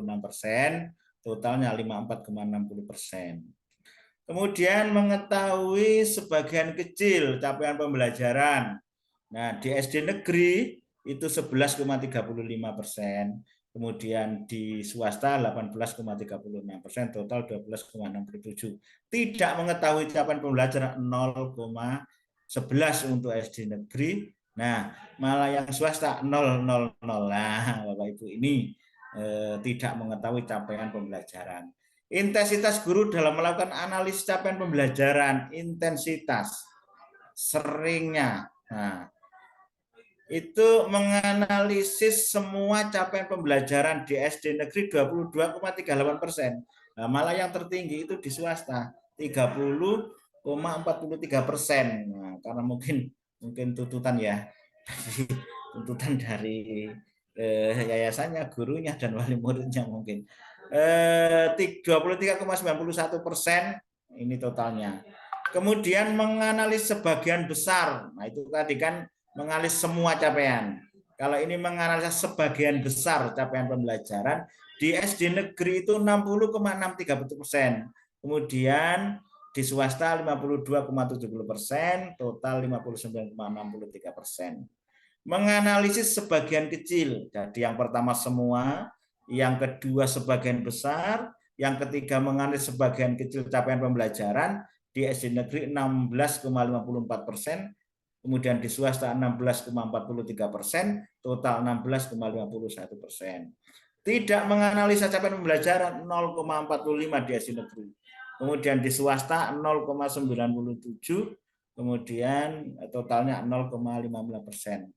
Totalnya 54,60%. Kemudian mengetahui sebagian kecil capaian pembelajaran. Nah, di SD negeri itu 11,35%. Kemudian di swasta 18,36%, total 12,67%. Tidak mengetahui capaian pembelajaran 0,11 untuk SD negeri. Nah, malah yang swasta 0,00. Nah, Bapak Ibu ini tidak mengetahui capaian pembelajaran. Intensitas guru dalam melakukan analisis capaian pembelajaran, intensitas, seringnya. Nah, itu menganalisis semua capaian pembelajaran di SD negeri 22,38%. Nah, malah yang tertinggi itu di swasta 30,43%. Nah, karena mungkin tuntutan ya, tuntutan dari yayasannya, gurunya dan wali muridnya mungkin. 23,91% ini totalnya. Kemudian menganalisis sebagian besar. Nah, itu tadi kan menganalisis semua capaian. Kalau ini menganalisis sebagian besar capaian pembelajaran di SD negeri itu 60,63%. Kemudian di swasta 52,70%, total 59,63%. Menganalisis sebagian kecil. Jadi yang pertama semua, yang kedua sebagian besar, yang ketiga menganalisis sebagian kecil capaian pembelajaran di SD negeri 16,54%, kemudian di swasta 16,43%, total 16,51%. Tidak menganalisa capaian pembelajaran 0,45 di SD negeri. Kemudian di swasta 0,97, kemudian totalnya 0,15%.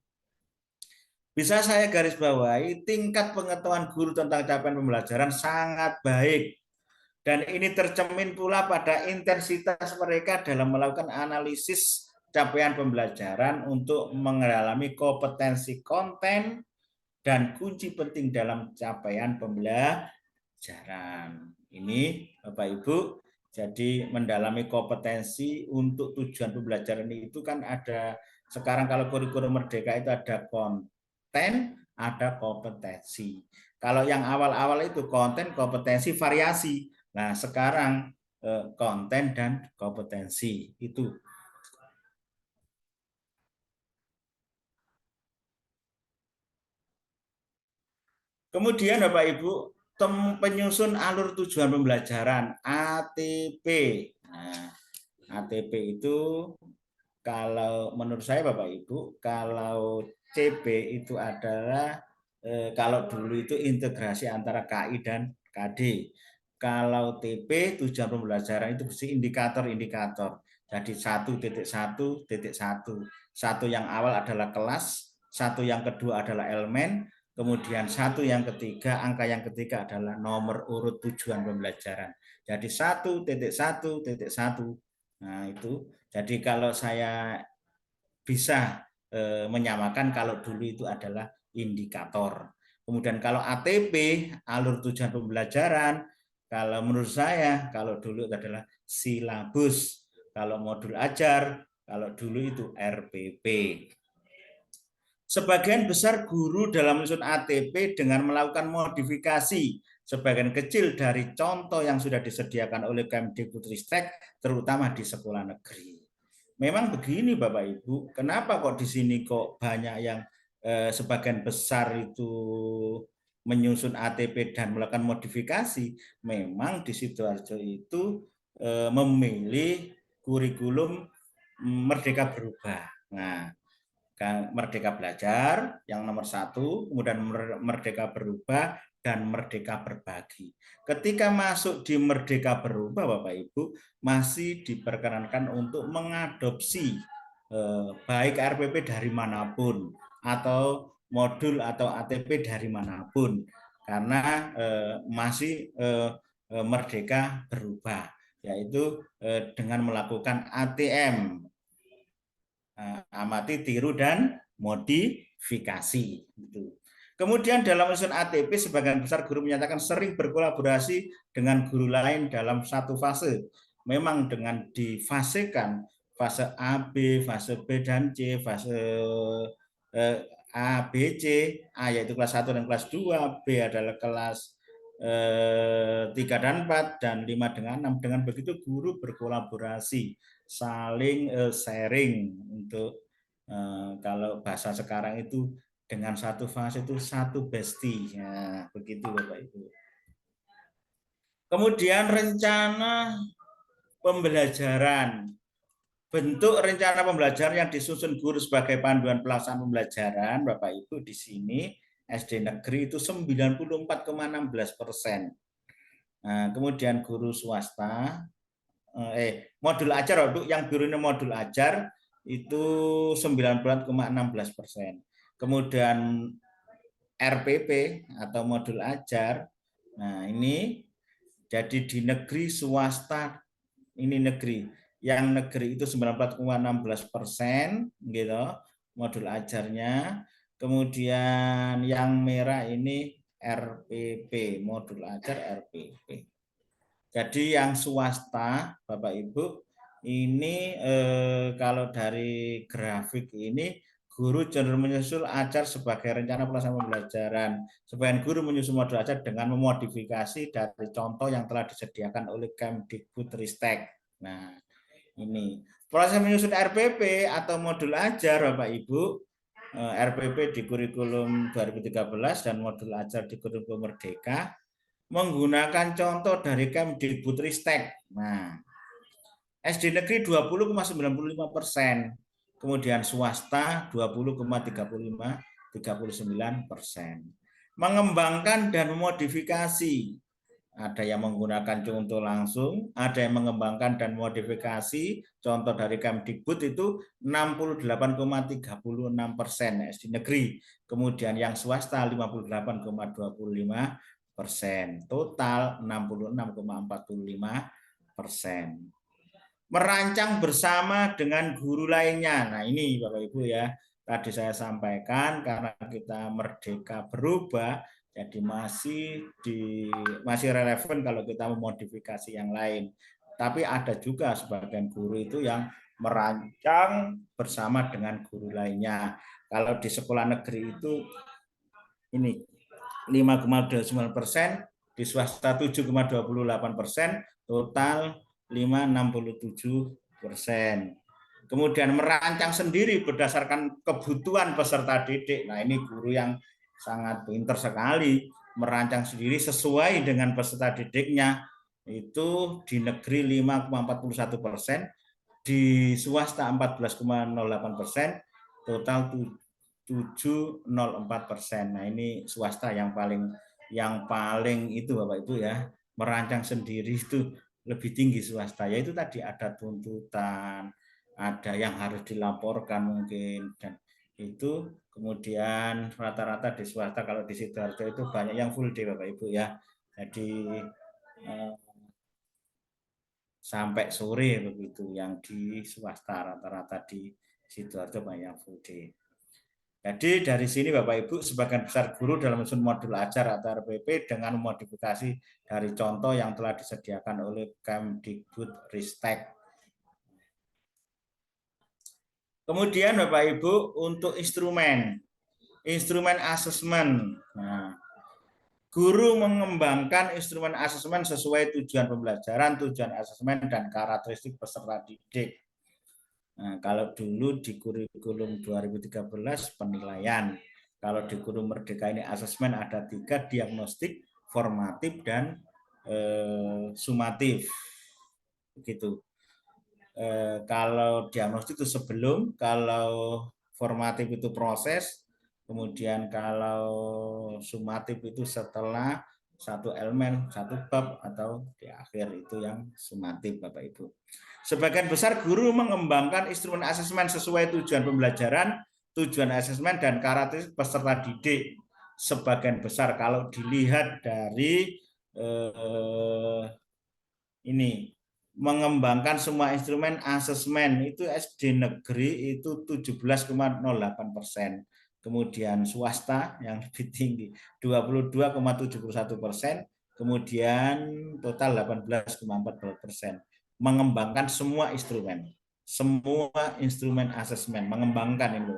Bisa saya garis bawahi, tingkat pengetahuan guru tentang capaian pembelajaran sangat baik. Dan ini tercermin pula pada intensitas mereka dalam melakukan analisis capaian pembelajaran untuk mendalami kompetensi konten dan kunci penting dalam capaian pembelajaran. Ini Bapak Ibu, jadi mendalami kompetensi untuk tujuan pembelajaran itu kan ada Sekarang kalau kurikulum merdeka itu ada konten, ada kompetensi. Kalau yang awal-awal itu konten, kompetensi, variasi. Nah, sekarang konten dan kompetensi itu. Kemudian Bapak Ibu, penyusun alur tujuan pembelajaran ATP. Nah, ATP itu kalau menurut saya Bapak Ibu, kalau CP itu adalah kalau dulu itu integrasi antara KI dan KD. Kalau TP tujuan pembelajaran itu bersih indikator-indikator. Jadi 1.1.1. Satu yang awal adalah kelas, satu yang kedua adalah elemen, kemudian satu yang ketiga, angka yang ketiga adalah nomor urut tujuan pembelajaran. Jadi 1.1.1. Nah, itu. Jadi kalau saya bisa menyamakan kalau dulu itu adalah indikator. Kemudian kalau ATP, alur tujuan pembelajaran, kalau menurut saya kalau dulu itu adalah silabus. Kalau modul ajar, kalau dulu itu RPP. Sebagian besar guru dalam menyusun ATP dengan melakukan modifikasi sebagian kecil dari contoh yang sudah disediakan oleh Kemdikbudristek, terutama di sekolah negeri. Memang begini Bapak Ibu, kenapa kok di sini kok banyak yang sebagian besar itu menyusun ATP dan melakukan modifikasi? Memang di Sidoarjo itu memilih kurikulum Merdeka Berubah. Nah, Merdeka Belajar yang nomor 1, kemudian Merdeka Berubah, dan Merdeka Berbagi. Ketika masuk di Merdeka Berubah, Bapak Ibu, masih diperkenankan untuk mengadopsi baik RPP dari manapun atau modul atau ATP dari manapun, karena masih Merdeka Berubah, yaitu dengan melakukan ATM, amati, tiru, dan modifikasi. Kemudian dalam menyusun ATP, sebagian besar guru menyatakan sering berkolaborasi dengan guru lain dalam satu fase. Memang dengan difasekan fase A, B, fase B dan C, fase A, B, C, A yaitu kelas 1 dan kelas 2, B adalah kelas 3 dan 4, dan 5 dengan 6. Dengan begitu guru berkolaborasi, saling sharing untuk kalau bahasa sekarang itu dengan satu fase itu satu bestie. Ya, begitu Bapak Ibu. Kemudian rencana pembelajaran. Bentuk rencana pembelajaran yang disusun guru sebagai panduan pelaksanaan pembelajaran, Bapak Ibu, di sini SD negeri itu 94,16%. Nah, kemudian guru swasta, modul ajar, yang biru ini modul ajar itu 94,16%. Kemudian RPP atau modul ajar, nah ini jadi di negeri swasta ini negeri, yang negeri itu 94,16% gitu modul ajarnya. Kemudian yang merah ini RPP, modul ajar RPP. Jadi yang swasta Bapak Ibu ini kalau dari grafik ini guru cenderung menyusul ajar sebagai rencana pelaksanaan pembelajaran. Sebagian guru menyusun modul ajar dengan memodifikasi dari contoh yang telah disediakan oleh Kemdikbudristek. Nah, ini proses menyusun RPP atau modul ajar Bapak Ibu, RPP di kurikulum 2013 dan modul ajar di kurikulum Merdeka menggunakan contoh dari Kemdikbudristek. Nah, SD negeri 20,95%, kemudian swasta 20,39%. Mengembangkan dan memodifikasi. Ada yang menggunakan contoh langsung, ada yang mengembangkan dan modifikasi. Contoh dari Kemdikbud itu 68,36% SD negeri. Kemudian yang swasta 58,25%. Total 66,45%. Merancang bersama dengan guru lainnya. Nah, ini Bapak Ibu ya, tadi saya sampaikan karena kita Merdeka Berubah, jadi masih relevan kalau kita memodifikasi yang lain. Tapi ada juga sebagian guru itu yang merancang bersama dengan guru lainnya. Kalau di sekolah negeri itu ini 5,29%, di swasta 7,28%, total 5,67%. Kemudian merancang sendiri berdasarkan kebutuhan peserta didik. Nah, ini guru yang sangat pintar sekali, merancang sendiri sesuai dengan peserta didiknya. Itu di negeri 5,41%, di swasta 14,08%, total 7,04%. Nah, ini swasta yang paling itu Bapak Ibu ya, merancang sendiri itu lebih tinggi swasta. Yaitu tadi ada tuntutan, ada yang harus dilaporkan mungkin, dan itu kemudian rata-rata di swasta kalau di Sidoarjo itu banyak yang full day Bapak Ibu ya. Jadi sampai sore begitu, yang di swasta rata-rata di Sidoarjo banyak full day. Jadi dari sini Bapak Ibu, sebagian besar guru dalam menyusun modul ajar atau RPP dengan modifikasi dari contoh yang telah disediakan oleh Kemdikbud-Ristek. Kemudian Bapak Ibu, untuk instrumen asesmen. Nah, guru mengembangkan instrumen asesmen sesuai tujuan pembelajaran, tujuan asesmen, dan karakteristik peserta didik. Nah, kalau dulu di kurikulum 2013 penilaian, kalau di kurikulum Merdeka ini asesmen ada 3, diagnostik, formatif, dan sumatif. Begitu. Kalau diagnostik itu sebelum, kalau formatif itu proses, kemudian kalau sumatif itu setelah satu elemen, satu bab, atau di akhir, itu yang sumatif Bapak Ibu. Sebagian besar guru mengembangkan instrumen asesmen sesuai tujuan pembelajaran, tujuan asesmen, dan karakteristik peserta didik. Sebagian besar kalau dilihat dari ini, mengembangkan semua instrumen asesmen itu SD negeri itu 17,08%. Kemudian swasta yang lebih tinggi 22,71%, kemudian total 18,14%. Mengembangkan semua instrumen asesmen, mengembangkan ini.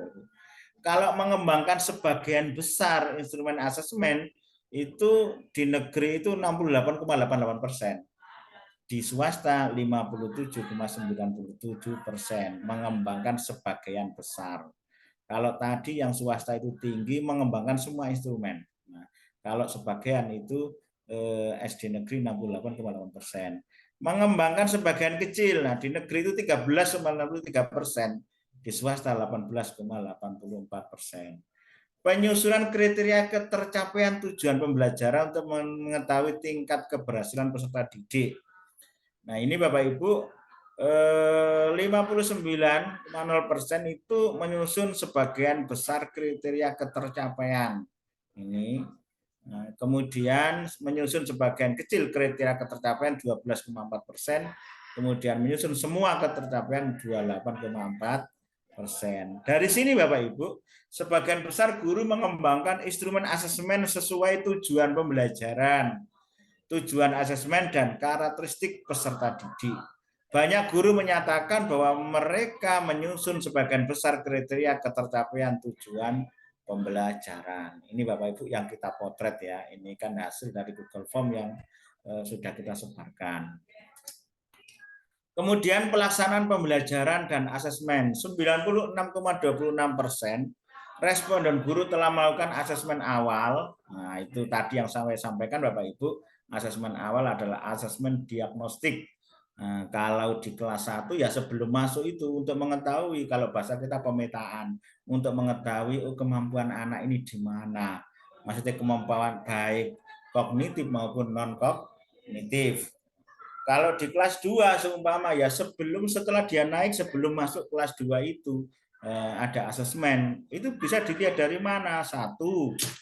Kalau mengembangkan sebagian besar instrumen asesmen itu di negeri itu 68,88%. Di swasta 57,97%, mengembangkan sebagian besar. Kalau tadi yang swasta itu tinggi, mengembangkan semua instrumen. Nah, kalau sebagian itu SD negeri 68,8%. Mengembangkan sebagian kecil. Nah, di negeri itu 13,63%, di swasta 18,84%. Penyusunan kriteria ketercapaian tujuan pembelajaran untuk mengetahui tingkat keberhasilan peserta didik. Nah, ini Bapak Ibu 59,0% itu menyusun sebagian besar kriteria ketercapaian. Ini. Nah, kemudian menyusun sebagian kecil kriteria ketercapaian 12,4%, kemudian menyusun semua ketercapaian 28,4%. Dari sini Bapak Ibu, sebagian besar guru mengembangkan instrumen asesmen sesuai tujuan pembelajaran, tujuan asesmen, dan karakteristik peserta didik. Banyak guru menyatakan bahwa mereka menyusun sebagian besar kriteria ketercapaian tujuan pembelajaran. Ini Bapak Ibu yang kita potret ya. Ini kan hasil dari Google Form yang sudah kita sebarkan. Kemudian pelaksanaan pembelajaran dan asesmen, 96,26% responden guru telah melakukan asesmen awal. Nah, itu tadi yang saya sampaikan Bapak Ibu. Asesmen awal adalah asesmen diagnostik. Nah, kalau di kelas 1 ya sebelum masuk itu untuk mengetahui, kalau bahasa kita pemetaan, untuk mengetahui kemampuan anak ini di mana. Maksudnya kemampuan baik kognitif maupun non kognitif. Kalau di kelas 2 seumpama ya setelah dia naik sebelum masuk kelas 2 itu ada asesmen, itu bisa dilihat dari mana? 1,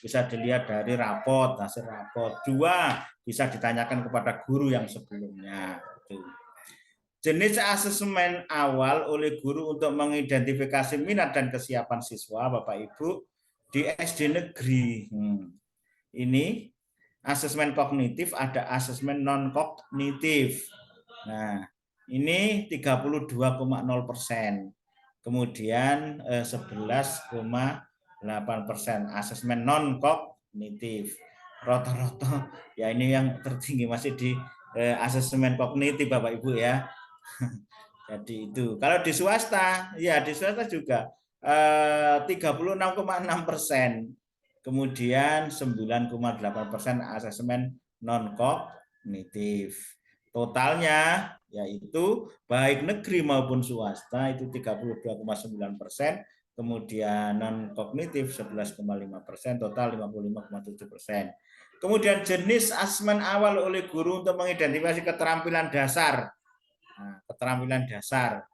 bisa dilihat dari rapot, hasil rapot. 2, bisa ditanyakan kepada guru yang sebelumnya. Jenis asesmen awal oleh guru untuk mengidentifikasi minat dan kesiapan siswa, Bapak Ibu, di SD negeri. Ini asesmen kognitif, ada asesmen non kognitif. Nah, ini 32,0%. Kemudian 11,8% asesmen non kognitif. Rata-rata ya ini yang tertinggi masih di asesmen kognitif Bapak Ibu ya. Jadi itu. Kalau di swasta, ya di swasta juga 36,6%. Kemudian 9,8% asesmen non kognitif. Totalnya yaitu baik negeri maupun swasta itu 32,9%, kemudian non kognitif 11,5%, total 55,7%. Kemudian jenis asesmen awal oleh guru untuk mengidentifikasi keterampilan dasar. Nah, keterampilan dasar.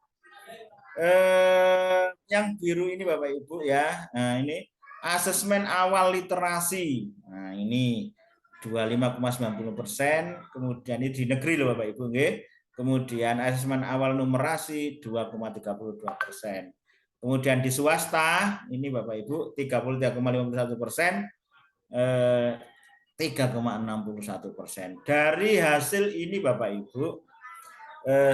Yang biru ini Bapak Ibu ya. Nah, ini asesmen awal literasi. Nah, ini 25,90%, kemudian ini di negeri loh Bapak Ibu nggih. Kemudian asesmen awal numerasi 2,32%. Kemudian di swasta ini Bapak Ibu 33,51%, 3,61%. Dari hasil ini Bapak Ibu,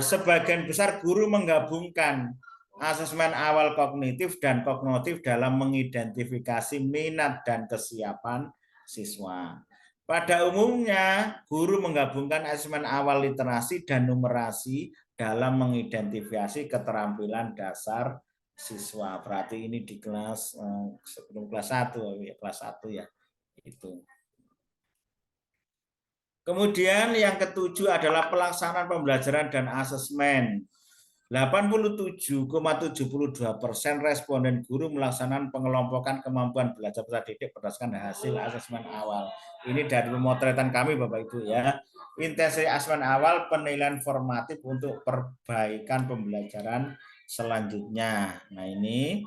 sebagian besar guru menggabungkan asesmen awal kognitif dan kognitif dalam mengidentifikasi minat dan kesiapan siswa. Pada umumnya, guru menggabungkan asesmen awal literasi dan numerasi dalam mengidentifikasi keterampilan dasar siswa. Berarti ini di kelas sebelum kelas 1 ya, kelas 1 ya. Itu. Kemudian yang ketujuh adalah pelaksanaan pembelajaran dan asesmen. 87,72% responden guru melaksanakan pengelompokan kemampuan belajar peserta didik berdasarkan hasil asesmen awal. Ini dari pemotretan kami Bapak Ibu ya. Intensitas asesmen awal penilaian formatif untuk perbaikan pembelajaran selanjutnya. Nah ini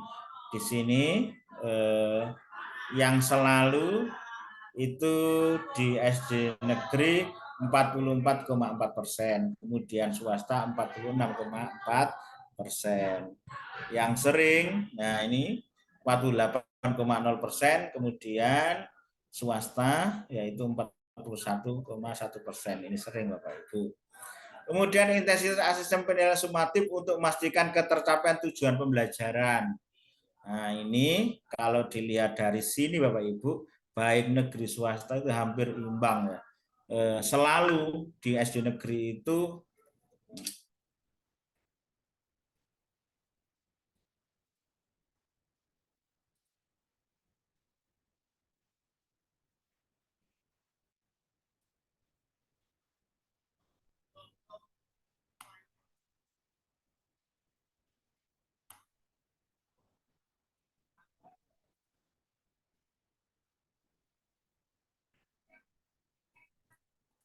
di sini yang selalu itu di SD negeri 44,4%, kemudian swasta 46,4%. Yang sering, nah ini 48,0%, kemudian swasta yaitu 41,1%. Ini sering Bapak Ibu. Kemudian intensitas asesmen penilaian sumatif untuk memastikan ketercapaian tujuan pembelajaran. Nah ini kalau dilihat dari sini Bapak Ibu, baik negeri swasta itu hampir imbang ya. Selalu di SD negeri itu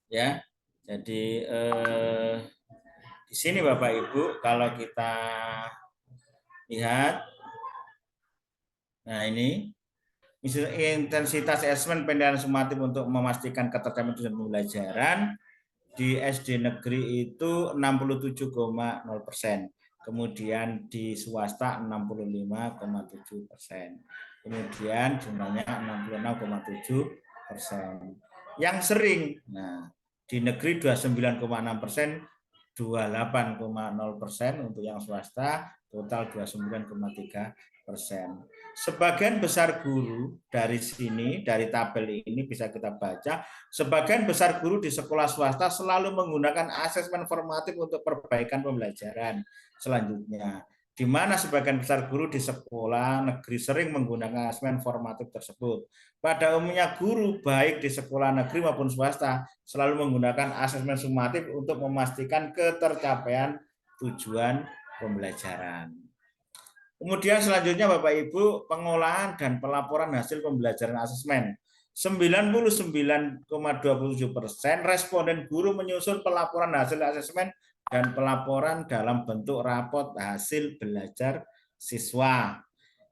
ya. Jadi di sini Bapak Ibu kalau kita lihat, nah ini intensitas asesmen penilaian sumatif untuk memastikan ketercapaian tujuan pembelajaran di SD negeri itu 67,0%, kemudian di swasta 65,7%, kemudian jumlahnya 66,7%. Yang sering, nah di negeri 29,6%, 28,0% untuk yang swasta, total 29,3%. Sebagian besar guru dari sini, dari tabel ini bisa kita baca, sebagian besar guru di sekolah swasta selalu menggunakan asesmen formatif untuk perbaikan pembelajaran selanjutnya. Di mana sebagian besar guru di sekolah negeri sering menggunakan asesmen formatif tersebut. Pada umumnya guru baik di sekolah negeri maupun swasta selalu menggunakan asesmen sumatif untuk memastikan ketercapaian tujuan pembelajaran. Kemudian selanjutnya Bapak Ibu, pengolahan dan pelaporan hasil pembelajaran asesmen. 99,27% responden guru menyusun pelaporan hasil asesmen dan pelaporan dalam bentuk rapot hasil belajar siswa.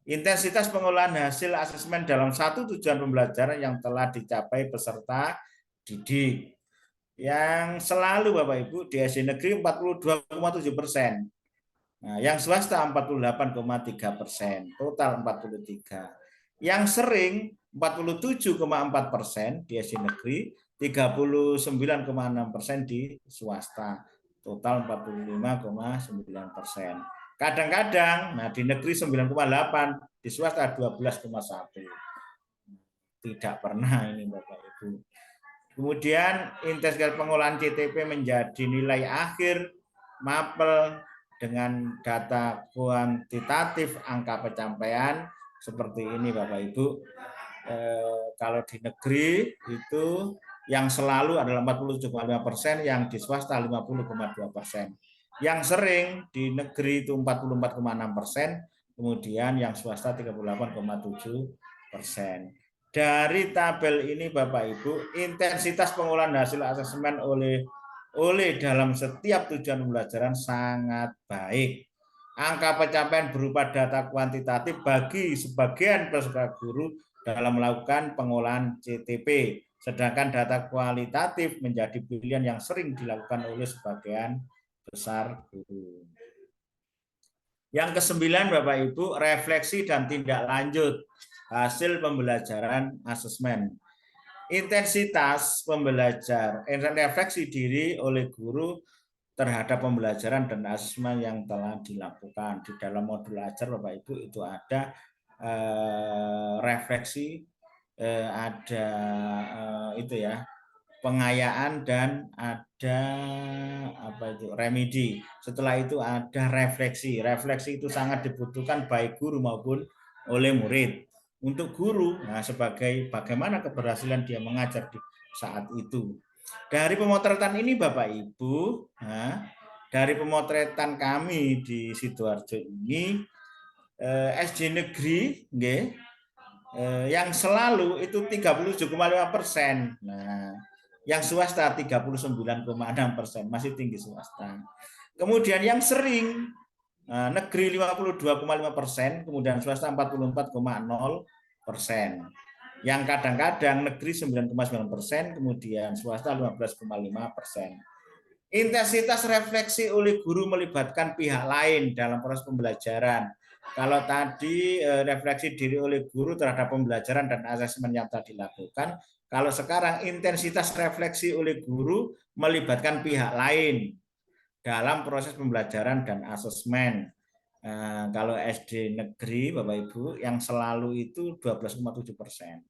Intensitas pengolahan hasil asesmen dalam satu tujuan pembelajaran yang telah dicapai peserta didik. Yang selalu Bapak Ibu di SD negeri 42,7%. Nah, yang swasta 48,3%, total 43. Yang sering 47,4% di SD negeri, 39,6% di swasta, total 45,9%. Kadang-kadang, nah di negeri 9,8, di swasta 12,1. Tidak pernah ini Bapak Ibu. Kemudian intensitas pengolahan CTP menjadi nilai akhir mapel dengan data kuantitatif angka pencapaian seperti ini Bapak Ibu. Kalau di negeri itu yang selalu adalah 47,5%, yang di swasta 50,2%. Yang sering di negeri itu 44,6%, kemudian yang swasta 38,7%. Dari tabel ini Bapak Ibu, intensitas pengolahan hasil asesmen oleh dalam setiap tujuan pembelajaran sangat baik. Angka pencapaian berupa data kuantitatif bagi sebagian peserta guru dalam melakukan pengolahan CTP, sedangkan data kualitatif menjadi pilihan yang sering dilakukan oleh sebagian besar guru. Yang kesembilan Bapak Ibu, refleksi dan tindak lanjut hasil pembelajaran asesmen. Intensitas refleksi diri oleh guru terhadap pembelajaran dan asesmen yang telah dilakukan. Di dalam modul ajar Bapak Ibu itu ada refleksi, ada pengayaan, dan ada remedi. Setelah itu ada refleksi. Refleksi itu sangat dibutuhkan baik guru maupun oleh murid. Untuk guru, nah sebagai bagaimana keberhasilan dia mengajar di saat itu. Dari pemotretan ini Bapak Ibu, dari pemotretan kami di Sidoarjo ini, SD negeri, yang selalu itu 37,5%. Nah, yang swasta 39,6%, masih tinggi swasta. Kemudian yang sering negeri 52,5%, kemudian swasta 44,0%. Yang kadang-kadang negeri 9,9%, kemudian swasta 15,5%. Intensitas refleksi oleh guru melibatkan pihak lain dalam proses pembelajaran. Kalau tadi refleksi diri oleh guru terhadap pembelajaran dan asesmen yang telah dilakukan, kalau sekarang intensitas refleksi oleh guru melibatkan pihak lain dalam proses pembelajaran dan asesmen. Kalau SD negeri Bapak Ibu yang selalu itu 12,7%.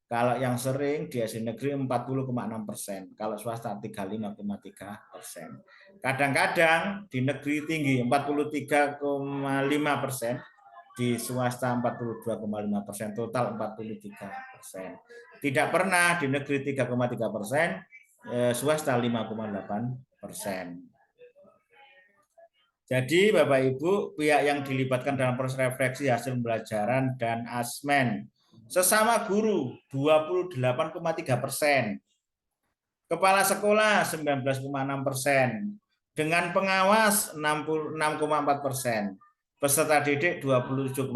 Kalau yang sering di SD negeri 40,6%. Kalau swasta 35,3%. Kadang-kadang di negeri tinggi 43,5%, di swasta 42,5%, total 43%. Tidak pernah di negeri 3,3%, swasta 5,8%. Jadi Bapak Ibu, pihak yang dilibatkan dalam proses refleksi hasil pembelajaran dan asesmen. Sesama guru 28,3%. Kepala sekolah 19,6%. Dengan pengawas 66,4%. Peserta didik 27,4%.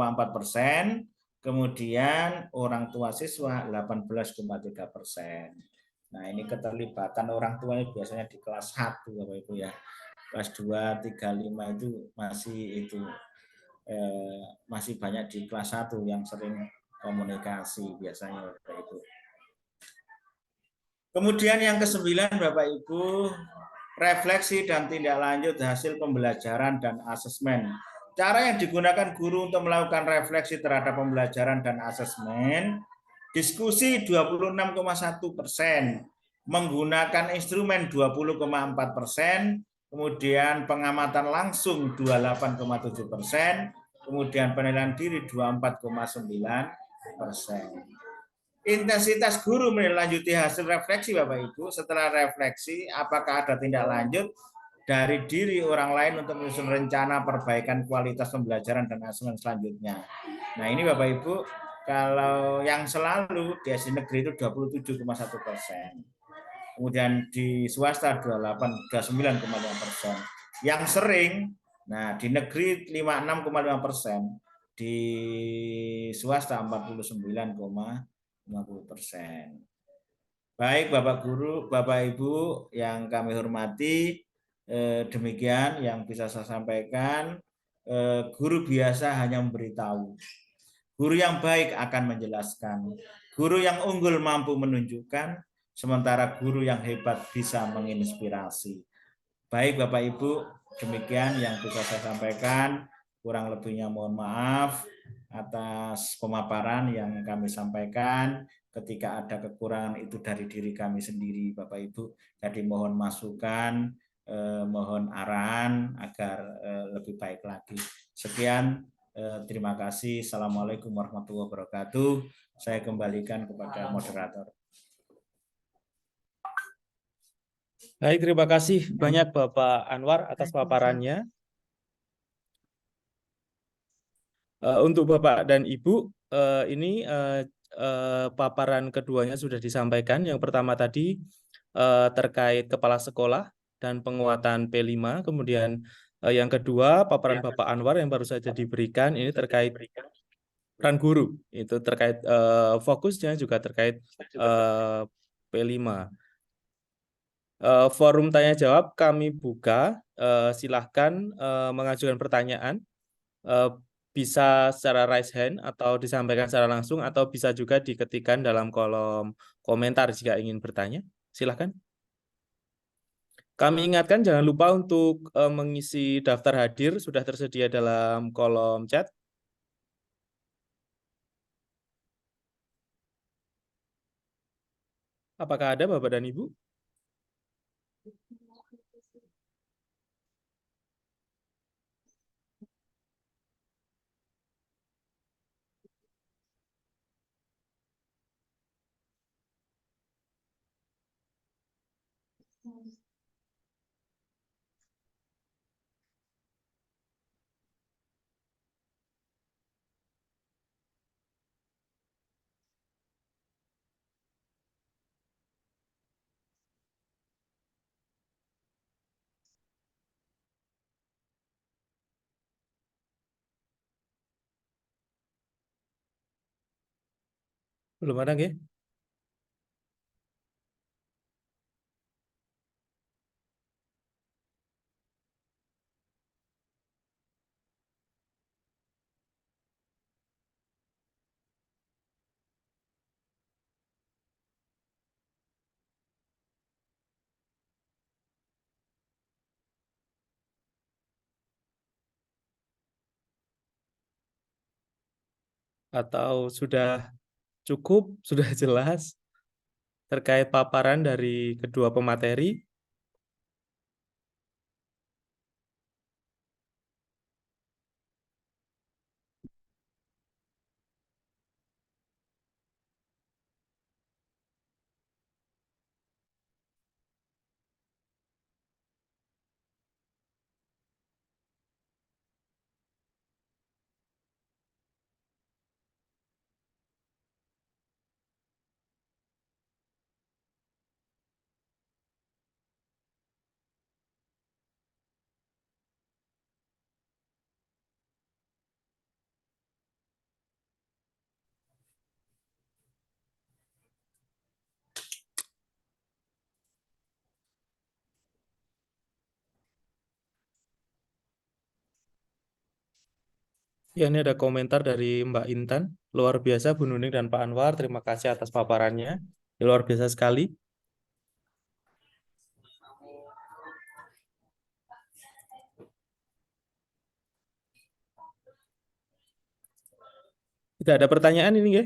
Kemudian orang tua siswa 18,3%. Nah, ini keterlibatan orang tua ini biasanya di kelas 1 Bapak Ibu ya. Kelas 2, 3, 5 itu masih banyak di kelas 1 yang sering komunikasi biasanya Bapak Ibu. Kemudian yang ke-9 Bapak Ibu, refleksi dan tindak lanjut hasil pembelajaran dan asesmen. Cara yang digunakan guru untuk melakukan refleksi terhadap pembelajaran dan asesmen, diskusi 26,1%, menggunakan instrumen 20,4%, kemudian pengamatan langsung 28,7%, kemudian penilaian diri 24,9%. Intensitas guru menindaklanjuti hasil refleksi Bapak Ibu. Setelah refleksi, apakah ada tindak lanjut dari diri orang lain untuk menyusun rencana perbaikan kualitas pembelajaran dan asesmen selanjutnya. Nah ini Bapak Ibu, kalau yang selalu di SD negeri itu 27,1%. Kemudian di swasta 29,5%. Yang sering, nah di negeri 56,5%, di swasta 49,50%. Baik Bapak Guru, Bapak Ibu yang kami hormati, demikian yang bisa saya sampaikan. Guru biasa hanya memberitahu. Guru yang baik akan menjelaskan. Guru yang unggul mampu menunjukkan. Sementara guru yang hebat bisa menginspirasi. Baik Bapak Ibu, demikian yang bisa saya sampaikan. Kurang lebihnya mohon maaf atas pemaparan yang kami sampaikan. Ketika ada kekurangan itu dari diri kami sendiri Bapak Ibu. Jadi mohon masukan, mohon arahan agar lebih baik lagi. Sekian, terima kasih. Assalamualaikum warahmatullahi wabarakatuh. Saya kembalikan kepada moderator. Baik, terima kasih banyak Bapak Anwar atas paparannya. Untuk Bapak dan Ibu, ini paparan keduanya sudah disampaikan. Yang pertama tadi terkait kepala sekolah dan penguatan P5. Kemudian yang kedua, paparan Bapak Anwar yang baru saja diberikan ini terkait peran guru. Itu terkait fokusnya juga terkait P5. Forum tanya jawab kami buka. Silahkan mengajukan pertanyaan. Bisa secara raise hand atau disampaikan secara langsung atau bisa juga diketikkan dalam kolom komentar jika ingin bertanya. Silakan. Kami ingatkan jangan lupa untuk mengisi daftar hadir sudah tersedia dalam kolom chat. Apakah ada Bapak dan Ibu? Belum ada, nggih? Atau sudah cukup, sudah jelas terkait paparan dari kedua pemateri? Ya, ini ada komentar dari Mbak Intan. Luar biasa Bu Nuning dan Pak Anwar. Terima kasih atas paparannya. Luar biasa sekali. Tidak ada pertanyaan ini, ya?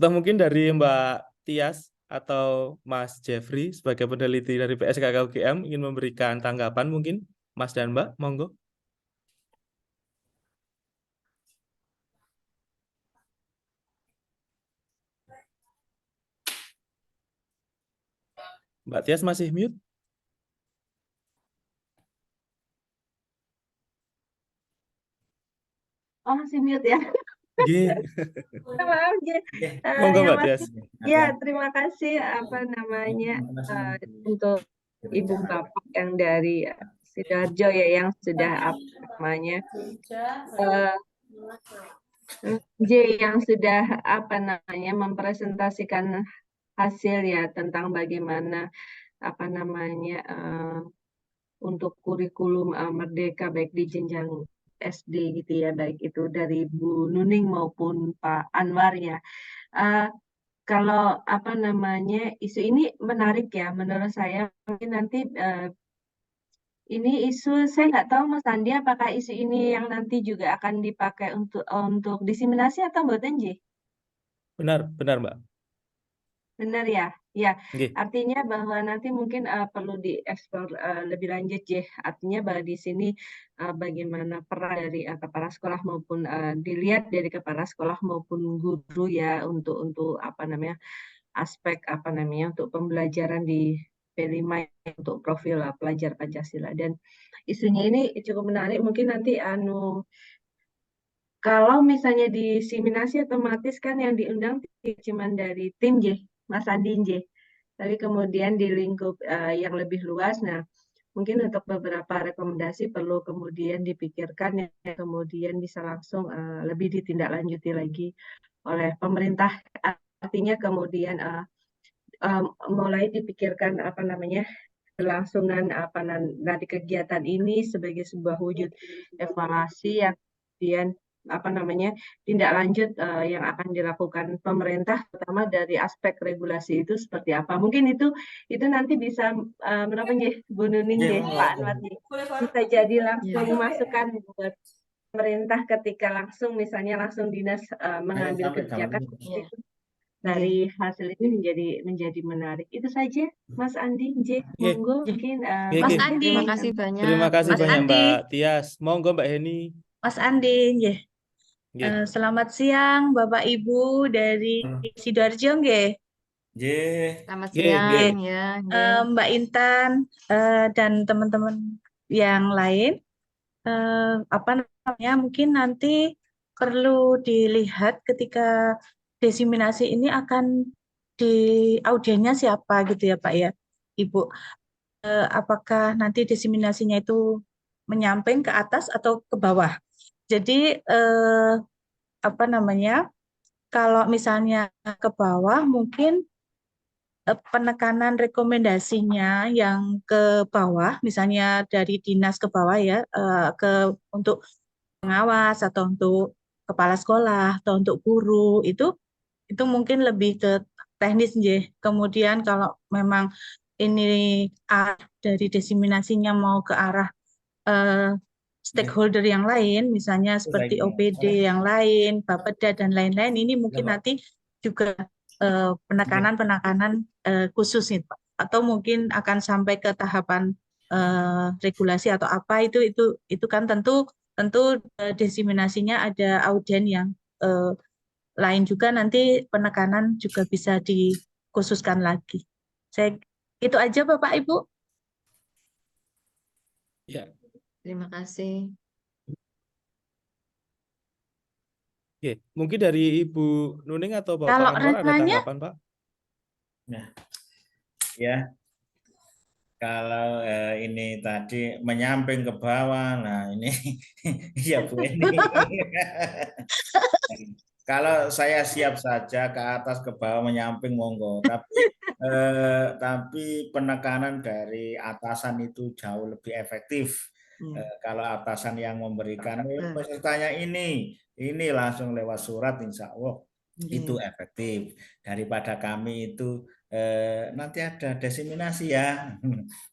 Atau mungkin dari Mbak Tias atau Mas Jeffrey sebagai peneliti dari PSKK UGM ingin memberikan tanggapan mungkin, Mas dan Mbak, monggo. Mbak Tias masih mute? Oh, masih mute ya. G. Maaf, Monggo yang Mbak Tias. ya, terima kasih untuk Ibu Bapak yang dari Sidoarjo ya yang sudah J yang sudah mempresentasikan hasil ya tentang bagaimana untuk kurikulum Merdeka baik di jenjang SD gitu ya, baik itu dari Bu Nuning maupun Pak Anwar ya. kalau apa namanya isu ini menarik ya menurut saya. Mungkin nanti ini isu saya nggak tahu Mas Andi apakah isu ini yang nanti juga akan dipakai untuk diseminasi atau mboten nggih? Benar, benar, Mbak. Benar ya? Ya, Nggih. artinya bahwa nanti mungkin perlu dieksplor lebih lanjut ya. Artinya bahwa di sini bagaimana peran dari kepala sekolah maupun dilihat dari kepala sekolah maupun guru ya untuk apa namanya aspek apa namanya untuk pembelajaran di P5 untuk profil pelajar Pancasila, dan isunya ini cukup menarik. Mungkin nanti kalau misalnya diseminasi otomatis kan yang diundang cuma dari tim J, Mas Andi J. Tapi kemudian di lingkup yang lebih luas, nah mungkin untuk beberapa rekomendasi perlu kemudian dipikirkan ya, kemudian bisa langsung lebih ditindaklanjuti lagi oleh pemerintah. Artinya kemudian mulai dipikirkan apa namanya kelangsungan apa nanti kegiatan ini sebagai sebuah wujud evaluasi yang kemudian apa namanya tindak lanjut yang akan dilakukan pemerintah, terutama dari aspek regulasi itu seperti apa. Mungkin itu nanti bisa menapa nggih Bu Nuning nggih Pak Anwar nggih. Bisa jadi langsung masukan buat pemerintah ketika langsung misalnya langsung dinas mengambil kebijakan dari hasil ini menjadi menarik. Itu saja Mas Andi, J. Monggo mungkin Mas Andi. Terima kasih banyak. Terima kasih Mas banyak Andi. Mbak Tias. Monggo Mbak Heni. Mas Andi, nggih. Nggih. Selamat siang Bapak Ibu dari Sidoarjo nggih. Nggih. Selamat Nggih, siang nggih. ya. Mbak Intan dan teman-teman yang lain, apa namanya mungkin nanti perlu dilihat ketika diseminasi ini akan di audiennya siapa gitu ya Pak ya Ibu. Apakah nanti diseminasinya itu menyamping ke atas atau ke bawah? Jadi apa namanya kalau misalnya ke bawah mungkin penekanan rekomendasinya yang ke bawah, misalnya dari dinas ke bawah ya, untuk pengawas atau untuk kepala sekolah atau untuk guru itu mungkin lebih ke teknis nggih. Kemudian kalau memang ini arah dari diseminasinya mau ke arah stakeholder yang lain, misalnya seperti OPD yang lain, Bapeda dan lain-lain, ini mungkin nanti juga penekanan khusus nih Pak. Atau mungkin akan sampai ke tahapan regulasi atau apa itu kan tentu diseminasinya ada audien yang lain juga, nanti penekanan juga bisa dikhususkan lagi. Itu aja Bapak Ibu. Ya. Terima kasih. Oke, mungkin dari Ibu Nuning atau Bapak Kalau Anwar ada renanya? tanggapan, Pak? Nah, ya. Kalau ini tadi menyamping ke bawah, nah ini ya Bu ini. Kalau saya siap saja ke atas ke bawah menyamping monggo, tapi penekanan dari atasan itu jauh lebih efektif. Kalau atasan yang memberikan pesertanya ini langsung lewat surat, insya Allah itu efektif daripada kami itu nanti ada diseminasi ya.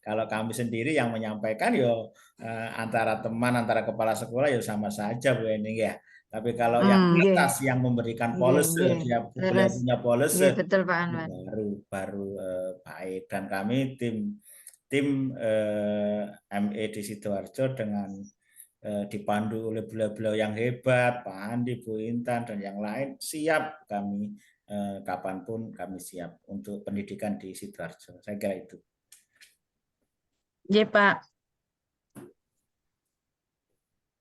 Kalau kami sendiri yang menyampaikan yo antara teman, antara kepala sekolah ya sama saja Bu ini ya. Tapi kalau yang atas yang memberikan policy, dia punya policy, betul Pak Anwar. baru baik. Dan kami tim ME di Sidoarjo dengan dipandu oleh beliau-beliau yang hebat, Pak Andi, Bu Intan, dan yang lain, siap kami kapanpun kami siap untuk pendidikan di Sidoarjo. Saya kira itu. Ya Pak.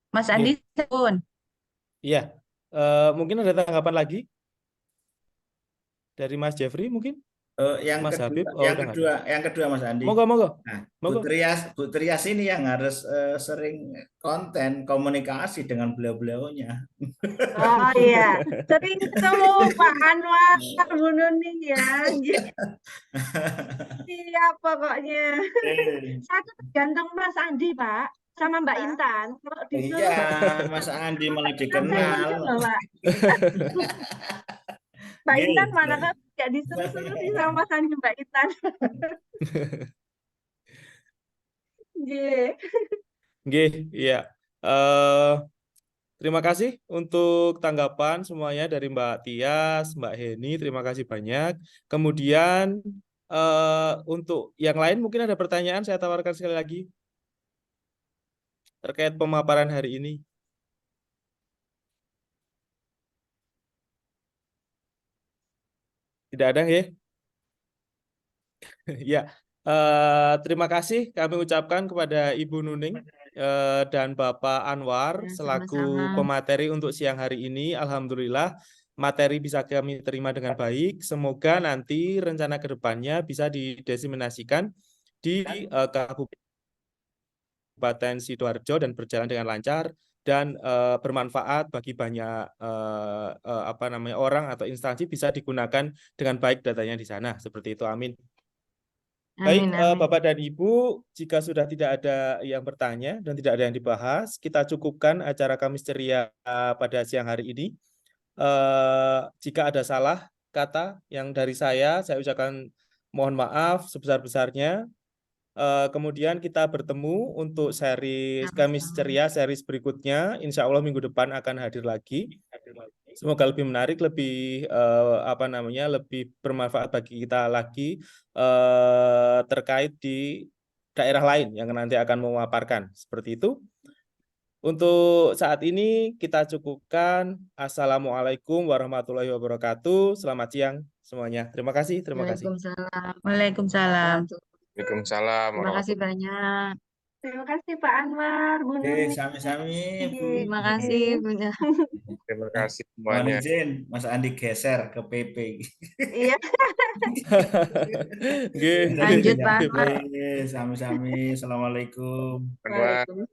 Mas Andi, pun. Iya, mungkin ada tanggapan lagi dari Mas Jeffrey mungkin? Yang Mas kedua, Habib, yang kedua Mas Andi. Monggo. Nah, monggo. Bu Trias ini yang harus sering konten komunikasi dengan beliau-beliaunya. Oh iya, sering ketemu Pak Anwar, Bu Nuning ya. Iya pokoknya. Saya tuh tergantung Mas Andi Pak, sama Mbak Intan. Kalau disuruh. Iya, Mas Andi malah dikenal. Mbak Nggih, Intan mana kan nggak disuruh-suruh sih sama Mas Andi Mbak Intan. Nggih. Nggih, iya. Eh, terima kasih untuk tanggapan semuanya dari Mbak Tias, Mbak Heni, terima kasih banyak. Kemudian untuk yang lain mungkin ada pertanyaan, saya tawarkan sekali lagi terkait pemaparan hari ini. Tidak ada ya? Ya, terima kasih kami ucapkan kepada Ibu Nuning dan Bapak Anwar Ya, selaku sama-sama. pemateri untuk siang hari ini. Alhamdulillah materi bisa kami terima dengan baik. Semoga nanti rencana ke depannya bisa didesiminasikan di Kabupaten Sidoarjo dan berjalan dengan lancar dan bermanfaat bagi banyak orang atau instansi, bisa digunakan dengan baik datanya di sana. Seperti itu, amin. Baik, Amin, amin. Bapak dan Ibu, jika sudah tidak ada yang bertanya dan tidak ada yang dibahas, kita cukupkan acara Kamis Ceria pada siang hari ini. Jika ada salah kata yang dari saya ucapkan mohon maaf sebesar-besarnya. Kemudian kita bertemu untuk series Kamis Ceria, series berikutnya. Insya Allah minggu depan akan hadir lagi. Semoga lebih menarik, lebih lebih bermanfaat bagi kita lagi terkait di daerah lain yang nanti akan memaparkan. Seperti itu. Untuk saat ini kita cukupkan. Assalamualaikum warahmatullahi wabarakatuh. Selamat siang semuanya. Terima kasih. Terima kasih. Waalaikumsalam. Waalaikumsalam. Waalaikumsalam Terima kasih banyak. Terima kasih Pak Anwar, Bu Oke, Nuning. sami-sami, Bu. Terima kasih, Bunda. Terima kasih Mohon semuanya. izin, Mas Andi geser ke PP. Iya. Nggih, Lanjut, nggih. Pak Anwar. Baik, sami-sami. Assalamualaikum. Anwar. Waalaikumsalam.